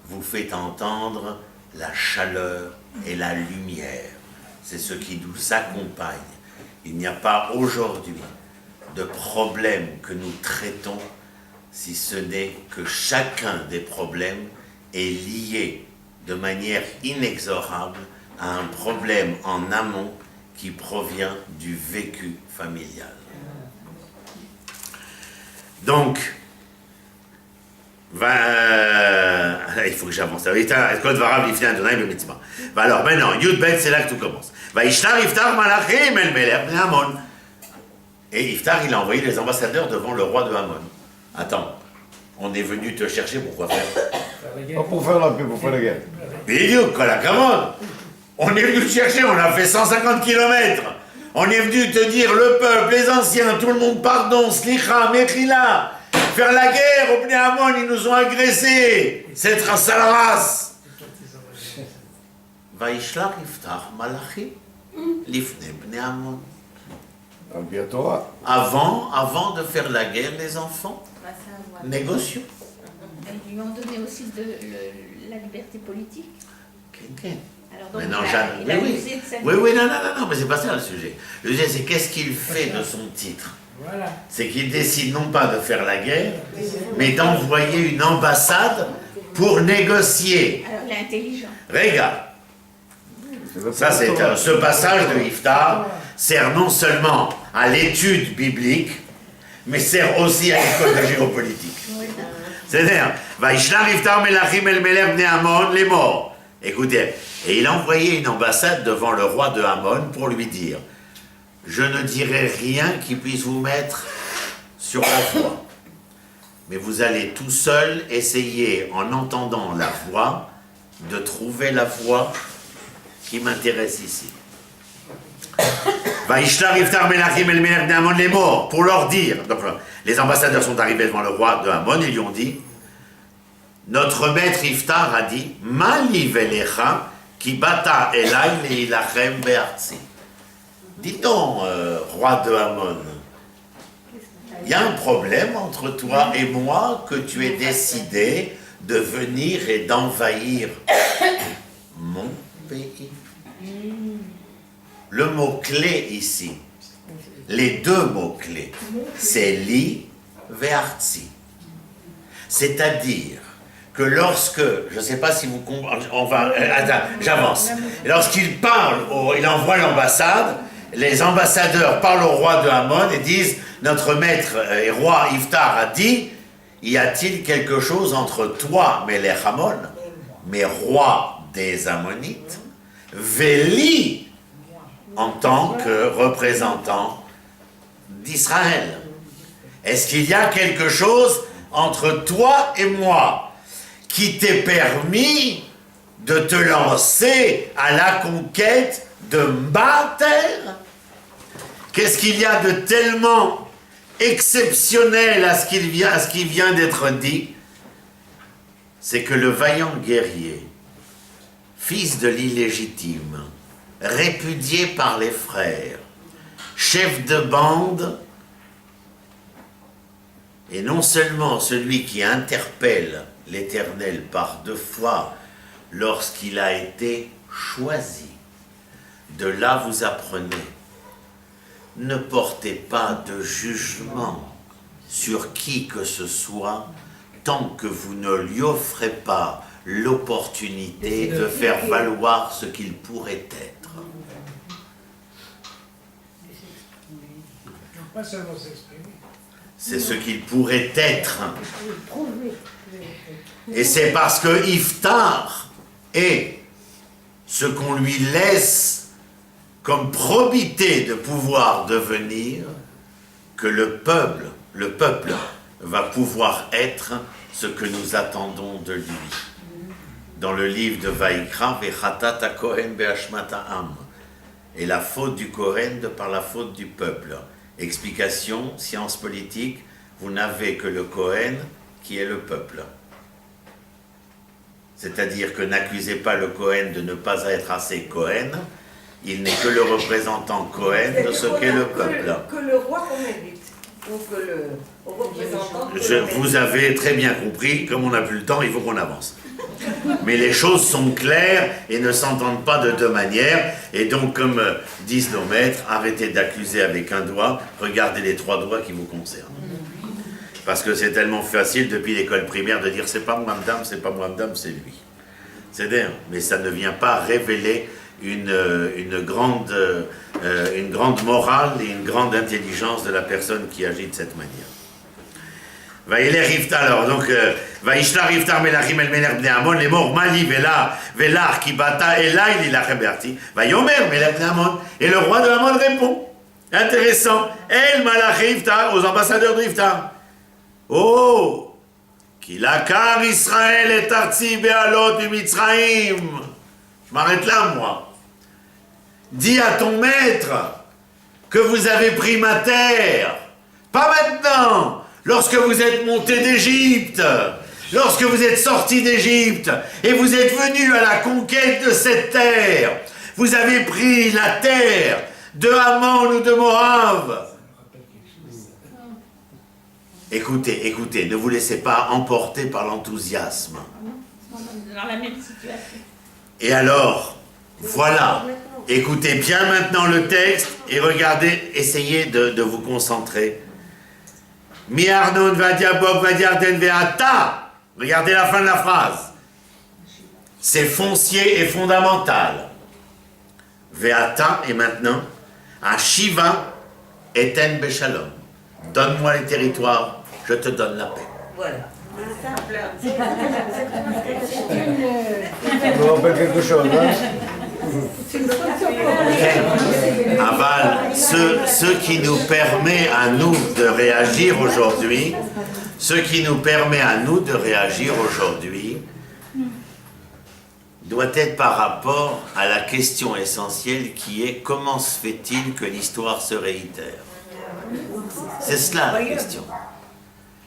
vous fait entendre la chaleur et la lumière. C'est ce qui nous accompagne. Il n'y a pas aujourd'hui de problème que nous traitons, si ce n'est que chacun des problèmes est lié de manière inexorable à un problème en amont qui provient du vécu familial. Donc, il faut que j'avance. Alors maintenant, Yud Bet, c'est là que tout commence. Et Iftar, il a envoyé les ambassadeurs devant le roi de Hamon. Attends, on est venu te chercher, pourquoi faire? Pas pour faire la paix, pour faire la guerre. Bidiouk, come on est venu te chercher, on a fait 150 km. On est venu te dire, le peuple, les anciens, tout le monde, pardon, slicha, mechila, faire la guerre, au Bnei Hamon, ils nous ont agressés. C'est une sale race. Vaishlach Iftar Malachi, lifne Bnei Hamon. Avant de faire la guerre, les enfants, négocions. Ils lui ont donné aussi la liberté politique. Alors donc, Mais non, il a usé de sa oui, non, mais c'est pas ça le sujet. Le sujet, c'est qu'est-ce qu'il fait de son titre. Voilà. C'est qu'il décide non pas de faire la guerre, mais d'envoyer une ambassade pour négocier. Alors il est intelligent. Regarde, ça c'est ce passage de Iftar sert non seulement à l'étude biblique, mais sert aussi à l'école de géopolitique. C'est-à-dire, Vaishlar Iftar Melachim El Melech Bnei Hamon, les morts. Écoutez, et il a envoyé une ambassade devant le roi de Hamon pour lui dire: je ne dirai rien qui puisse vous mettre sur la voie, mais vous allez tout seul essayer, en entendant la voix, de trouver la voix qui m'intéresse ici. Vaishlar Iftar Melachim El Melech Bnei Hamon, les morts, pour leur dire. Donc les ambassadeurs sont arrivés devant le roi de Hamon et lui ont dit: notre maître Iftar a dit, Mali velecha ki bata elai leilachem be'artzi. Dis donc, roi de Hamon, il y a un problème entre toi et moi que tu aies décidé de venir et d'envahir mon pays. Le mot-clé ici, les deux mots-clés, c'est li ve'artzi. C'est-à-dire que lorsque, je ne sais pas si vous comprenez, j'avance. Lorsqu'il parle, il envoie l'ambassade, les ambassadeurs parlent au roi de Hamon et disent: notre maître et roi Iftar a dit, y a-t-il quelque chose entre toi, Melech Hamon, mais roi des Ammonites, Véli, en tant que représentant d'Israël? Est-ce qu'il y a quelque chose entre toi et moi qui t'ait permis de te lancer à la conquête de ma terre? Qu'est-ce qu'il y a de tellement exceptionnel à ce qui vient d'être dit? C'est que le vaillant guerrier, fils de l'illégitime, répudié par les frères, chef de bande, et non seulement celui qui interpelle l'Éternel par 2 fois lorsqu'il a été choisi. De là vous apprenez, ne portez pas de jugement sur qui que ce soit tant que vous ne lui offrez pas l'opportunité de faire valoir ce qu'il pourrait être. Pas seulement s'exprimer. C'est ce qu'il pourrait être. Et c'est parce que Iftar est ce qu'on lui laisse comme probité de pouvoir devenir que le peuple va pouvoir être ce que nous attendons de lui. Dans le livre de Vaïkra, Vechatat ha-Kohen be'ashmat ha'am, et la faute du Kohen de par la faute du peuple. Explication, science politique, vous n'avez que le Kohen qui est le peuple. C'est-à-dire que n'accusez pas le Kohen de ne pas être assez Kohen, il n'est que le représentant Kohen de ce qu'est le peuple. Que le roi qu'on mérite. Donc le représentant. Vous avez très bien compris, comme on n'a plus le temps, il faut qu'on avance. Mais les choses sont claires et ne s'entendent pas de deux manières. Et donc, comme disent nos maîtres, arrêtez d'accuser avec un doigt, regardez les trois doigts qui vous concernent. Parce que c'est tellement facile depuis l'école primaire de dire c'est pas moi madame, c'est pas moi madame, c'est lui. C'est bien, mais ça ne vient pas révéler une grande morale et une grande intelligence de la personne qui agit de cette manière. Alors, donc, Vaishlar Riftar Melachim El Melech Bnei Amon, les morts Mali, Velar, Kibata, Elai, Lilachem Berti, Vayomer Melech Bnei Amon, et le roi de Amon répond. Intéressant. El Malach Riftar, aux ambassadeurs de Riftar. Oh, Kilakar Israël et Artsi Bealot du Mitzraïm. Je m'arrête là, moi. Dis à ton maître que vous avez pris ma terre. Pas maintenant. Lorsque vous êtes monté d'Égypte, lorsque vous êtes sorti d'Égypte et vous êtes venu à la conquête de cette terre, vous avez pris la terre de Ammon ou de Moab. Écoutez, écoutez, ne vous laissez pas emporter par l'enthousiasme. Dans la même situation. Et alors, voilà, écoutez bien maintenant le texte et regardez, essayez de vous concentrer. Mi Arnon Vadiabok Vadiarden Veata. Regardez la fin de la phrase. C'est foncier et fondamental. Veata, et maintenant, à Shiva Eten Beshalom. Donne-moi les territoires, je te donne la paix. Voilà. Je me rappelle quelque chose, hein? Aval, ce qui nous permet à nous de réagir aujourd'hui, doit être par rapport à la question essentielle qui est comment se fait-il que l'histoire se réitère? C'est cela la question.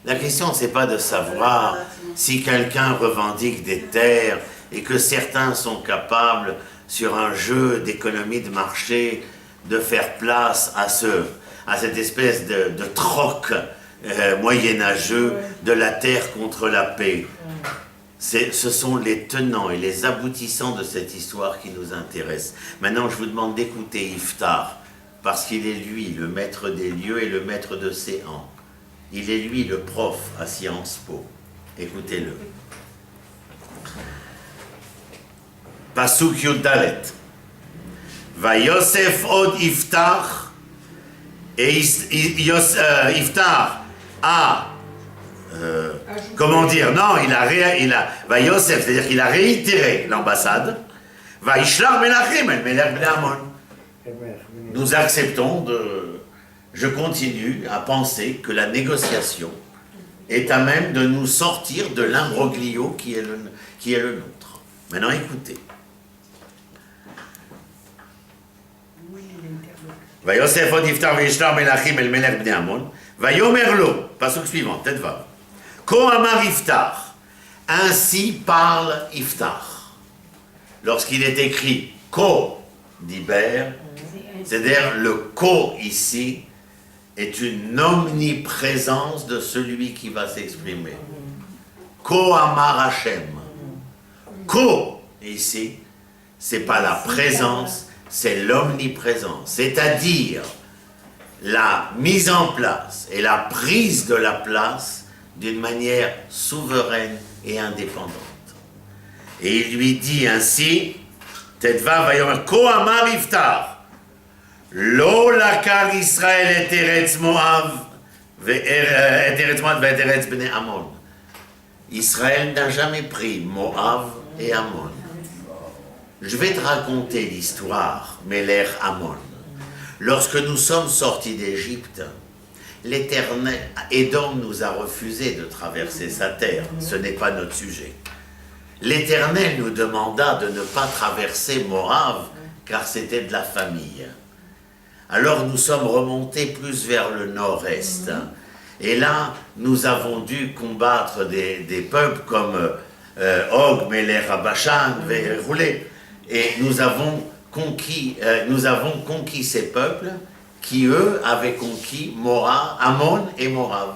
La question, c'est pas de savoir si quelqu'un revendique des terres et que certains sont capables, sur un jeu d'économie de marché, de faire place à cette espèce de troc moyenâgeux de la terre contre la paix. Ce sont les tenants et les aboutissants de cette histoire qui nous intéressent. Maintenant, je vous demande d'écouter Iftar, parce qu'il est lui le maître des lieux et le maître de Séan. Il est lui le prof à Sciences Po. Écoutez-le. Pasuk Yudalet. Va Yosef od Iftar, et Iftar a, comment dire, non, va Yosef, c'est-à-dire qu'il a réitéré l'ambassade, va Ishlar Melachim El Melech Bnei Amon. Nous acceptons je continue à penser que la négociation est à même de nous sortir de l'imbroglio qui est le nôtre. Maintenant, écoutez. Vayosef od Iftar ve'yishlar melachim el melech bnei Amon. Vayomer lo, pasuk suivant, tête va. Ko amar Iftar. Ainsi parle Iftar. Lorsqu'il est écrit Ko d'Iber, c'est-à-dire le Ko ici est une omniprésence de celui qui va s'exprimer. Ko amar Hashem. Ko ici, c'est pas la présence, c'est l'omniprésence, c'est-à-dire la mise en place et la prise de la place d'une manière souveraine et indépendante. Et il lui dit ainsi, Tedva vayomer ko amar Iftar, lo lakar Israël et Eretz Moab et Eretz Moab et Eretz Bnei Amon. Israël n'a jamais pris Moab et Ammon. Je vais te raconter l'histoire, Melech Ammon. Lorsque nous sommes sortis d'Égypte, l'Éternel, Édom nous a refusé de traverser sa terre. Ce n'est pas notre sujet. L'Éternel nous demanda de ne pas traverser Moab, car c'était de la famille. Alors nous sommes remontés plus vers le nord-est. Et là, nous avons dû combattre des peuples comme Og, Melech, Bashan, Roulé. Et nous avons conquis ces peuples qui, eux, avaient conquis Moab, Ammon et Moab.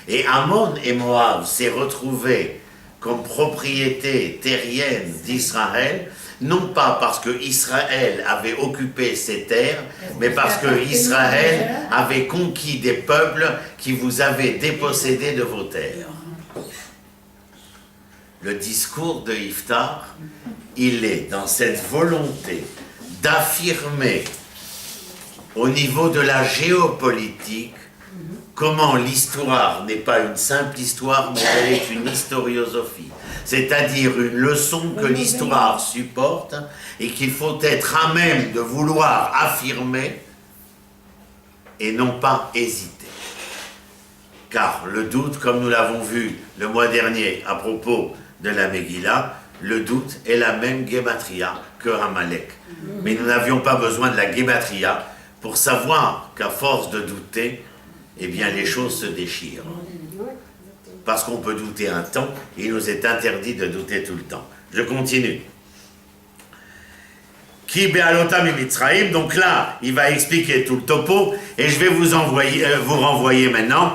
Et Ammon et Moab s'est retrouvés comme propriété terrienne d'Israël, non pas parce que Israël avait occupé ces terres, mais parce que Israël avait conquis des peuples qui vous avaient dépossédé de vos terres. Le discours de Iftar, il est dans cette volonté d'affirmer au niveau de la géopolitique comment l'histoire n'est pas une simple histoire, mais elle est une historiosophie. C'est-à-dire une leçon que l'histoire supporte et qu'il faut être à même de vouloir affirmer et non pas hésiter. Car le doute, comme nous l'avons vu le mois dernier à propos de la Megillah, le doute est la même Gematria que Amalek. Mais nous n'avions pas besoin de la Gematria pour savoir qu'à force de douter, eh bien les choses se déchirent. Parce qu'on peut douter un temps, il nous est interdit de douter tout le temps. Je continue. Ki be'alotam mitzraïm, donc là, il va expliquer tout le topo, et je vais vous renvoyer maintenant,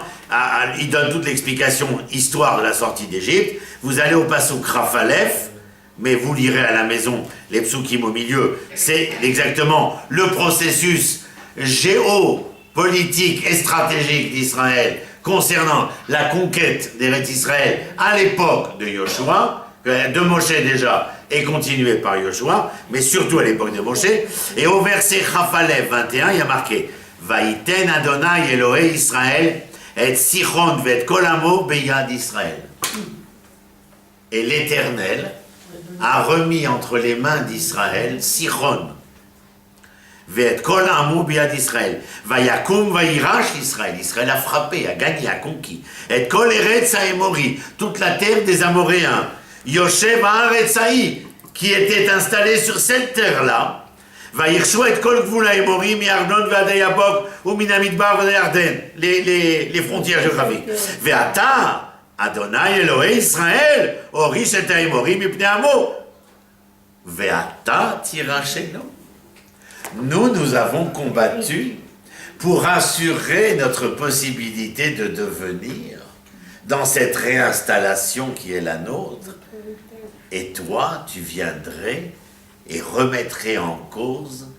il donne toute l'explication, histoire de la sortie d'Égypte. Vous allez au passouk Raf Aleph, mais vous lirez à la maison les psukim au milieu, c'est exactement le processus géopolitique et stratégique d'Israël concernant la conquête d'Eretz Israël à l'époque de Yoshua, de Moshe déjà, et continué par Yoshua, mais surtout à l'époque de Moshe. Et au verset Raf Aleph 21, il y a marqué « Vaïten Adonai Elohei Israël et Sichon vet kolamo beyad Israël » Et l'Éternel a remis entre les mains d'Israël Sichon vet kolamo beyad Israël. Vayakum vaïrash Israël. Israël a frappé, a gagné, a conquis. Et kol eretz haEmori, toute la terre des Amoréens. Yoshev haaretzaï, qui était installé sur cette terre-là. Vayirshu et kol gvul haEmori mi Arnon ve'ad Yabok ou min hamidbar ve'ad Yarden, les frontières géographiques. Ve'ata Adonai Elohei Israël horish et haEmori mipnei amo. Ve'ata tiracheno. Nous avons combattu pour assurer notre possibilité de devenir dans cette réinstallation qui est la nôtre. Et toi, tu viendrais et remettrais en cause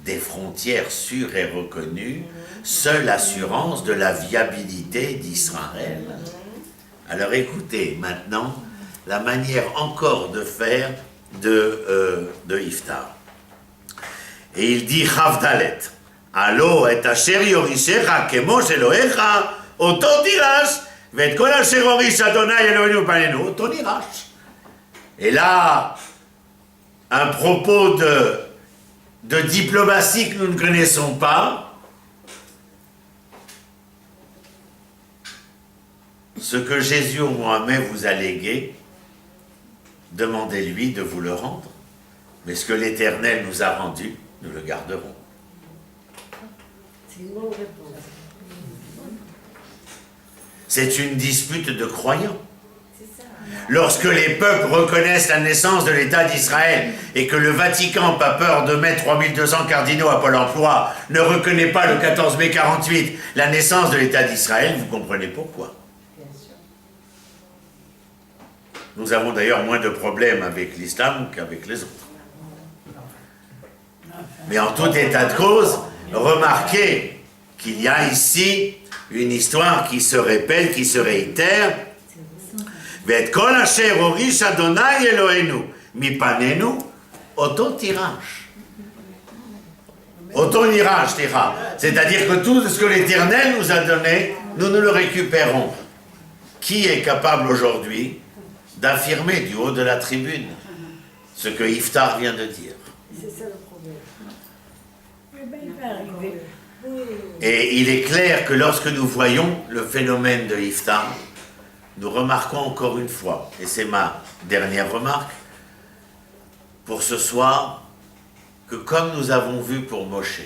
des frontières sûres et reconnues, seule assurance de la viabilité d'Israël. Alors écoutez maintenant la manière encore de faire de Iftar. Et il dit Chavdalet, Allo et asher yorishecha kemo shelohecha oto tirash vet kol asher yorish Adonai Eloheinu panenu oto nirash. Et là, un propos de diplomatie que nous ne connaissons pas, ce que Jésus au Mohamed vous a légué, demandez-lui de vous le rendre. Mais ce que l'Éternel nous a rendu, nous le garderons. C'est une dispute de croyants. Lorsque les peuples reconnaissent la naissance de l'État d'Israël et que le Vatican, pas peur de mettre 3200 cardinaux à Pôle emploi, ne reconnaît pas le 14 mai 48 la naissance de l'État d'Israël, vous comprenez pourquoi. Nous avons d'ailleurs moins de problèmes avec l'islam qu'avec les autres. Mais en tout état de cause, remarquez qu'il y a ici une histoire qui se répète, qui se réitère. Vet kol asher horish Adonai Eloheinu mipanenu oto tirash. Oto nirash, c'est-à-dire que tout ce que l'Éternel nous a donné, nous le récupérons. Qui est capable aujourd'hui d'affirmer du haut de la tribune ce que Iftar vient de dire? C'est ça le problème. Eh bien, il va arriver. Et il est clair que lorsque nous voyons le phénomène de Iftar, nous remarquons encore une fois, et c'est ma dernière remarque, pour ce soir, que comme nous avons vu pour Moshe,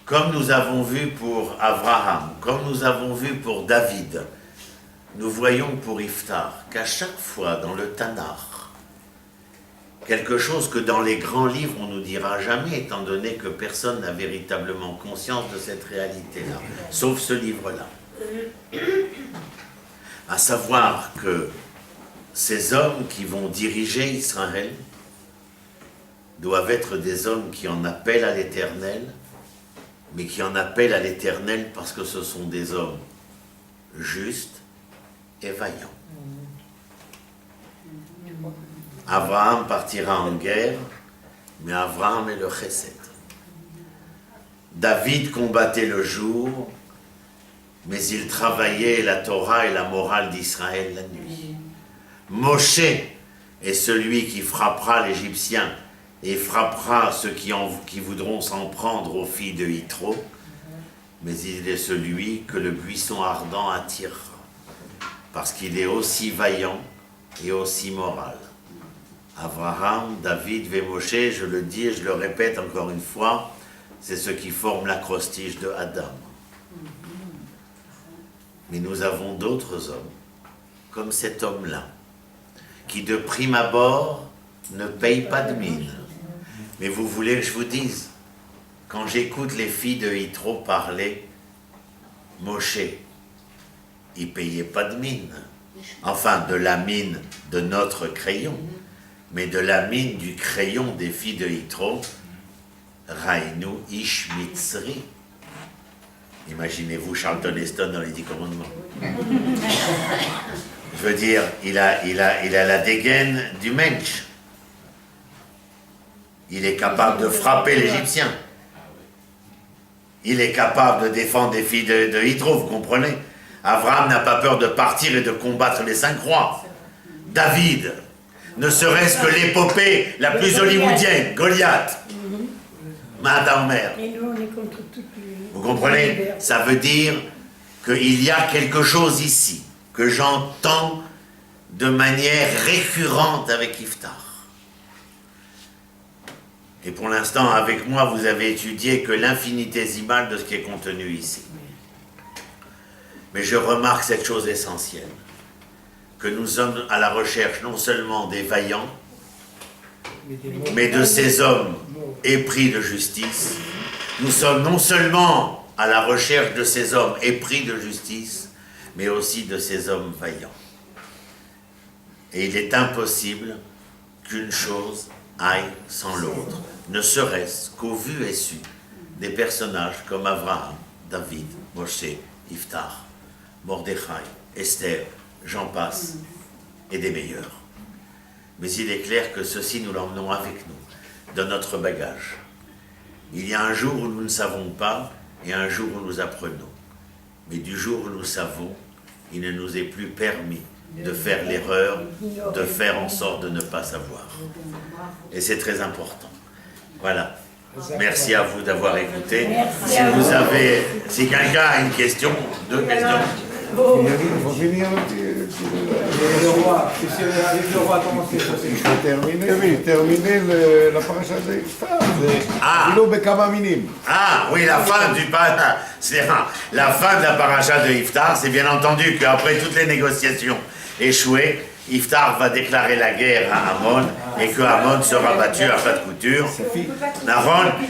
comme nous avons vu pour Abraham, comme nous avons vu pour David, nous voyons pour Iftar qu'à chaque fois dans le Tanakh, quelque chose que dans les grands livres on ne nous dira jamais, étant donné que personne n'a véritablement conscience de cette réalité-là, sauf ce livre-là. À savoir que ces hommes qui vont diriger Israël doivent être des hommes qui en appellent à l'Éternel, mais qui en appellent à l'Éternel parce que ce sont des hommes justes et vaillants. Abraham partira en guerre, mais Abraham est le chesed. David combattait le jour, mais il travaillait la Torah et la morale d'Israël la nuit. Moshe est celui qui frappera l'Égyptien et frappera ceux qui voudront s'en prendre aux filles de Yitro, mais il est celui que le buisson ardent attirera, parce qu'il est aussi vaillant et aussi moral. Abraham, David et Moshe, je le dis et je le répète encore une fois, c'est ceux qui forment l'acrostiche de Adam. Mais nous avons d'autres hommes, comme cet homme-là, qui de prime abord ne paye pas de mine. Mais vous voulez que je vous dise, quand j'écoute les filles de Yitro parler, Moshe, il ne payait pas de mine. Enfin, de la mine de notre crayon, mais de la mine du crayon des filles de Yitro, Rainu Ish Mitzri. Imaginez-vous Charlton Heston dans les 10 commandements. Je veux dire, il a la dégaine du mensch. Il est capable de frapper l'Égyptien. Il est capable de défendre les filles de Yitro, vous comprenez? Abraham n'a pas peur de partir et de combattre les 5 rois. David, ne serait-ce que l'épopée la plus hollywoodienne, Goliath. Madame Mère. Et nous, on est contre toutes les... Vous comprenez? Ça veut dire qu'il y a quelque chose ici que j'entends de manière récurrente avec Iftar. Et pour l'instant, avec moi, vous avez étudié que l'infinitésimal de ce qui est contenu ici. Mais je remarque cette chose essentielle, que nous sommes à la recherche non seulement des vaillants, mais de ces hommes épris de justice. Nous sommes non seulement à la recherche de ces hommes épris de justice, mais aussi de ces hommes vaillants. Et il est impossible qu'une chose aille sans l'autre, ne serait-ce qu'au vu et su des personnages comme Abraham, David, Moshe, Iftar, Mordechai, Esther, j'en passe, et des meilleurs. Mais il est clair que ceci, nous l'emmenons avec nous, dans notre bagage. Il y a un jour où nous ne savons pas, et un jour où nous apprenons. Mais du jour où nous savons, il ne nous est plus permis de faire l'erreur, de faire en sorte de ne pas savoir. Et c'est très important. Voilà. Merci à vous d'avoir écouté. Si quelqu'un a une question, 2 questions. Il faut finir Le roi, avec le roi, comment c'est passé? il faut terminer la paracha de Iftar. אפילו בכמה מינים. Ah, oui, la fin du la fin de la paracha de Iftar, c'est bien entendu qu'après toutes les négociations échouées, Iftar va déclarer la guerre à Amon et que Amon sera battu à pas de couture.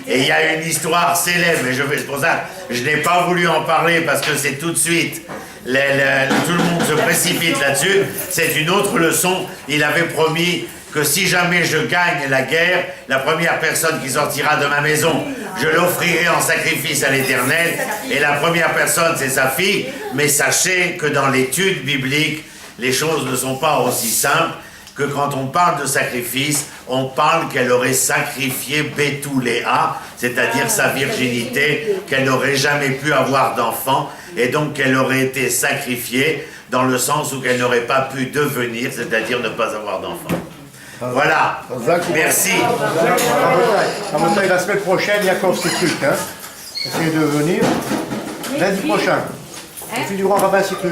Et il y a une histoire célèbre, et c'est pour ça que je n'ai pas voulu en parler parce que c'est tout de suite, tout le monde se précipite là-dessus. C'est une autre leçon. Il avait promis que si jamais je gagne la guerre, la première personne qui sortira de ma maison, je l'offrirai en sacrifice à l'Éternel, et la première personne, c'est sa fille. Mais sachez que dans l'étude biblique, les choses ne sont pas aussi simples, que quand on parle de sacrifice, on parle qu'elle aurait sacrifié Bethuléa, c'est-à-dire sa virginité, qu'elle n'aurait jamais pu avoir d'enfant, et donc qu'elle aurait été sacrifiée dans le sens où qu'elle n'aurait pas pu devenir, c'est-à-dire ne pas avoir d'enfant. Voilà. Merci. La semaine prochaine, il y a encore ces trucs, hein. Essayez de venir lundi prochain. Au fil du grand rabbin Ciclu.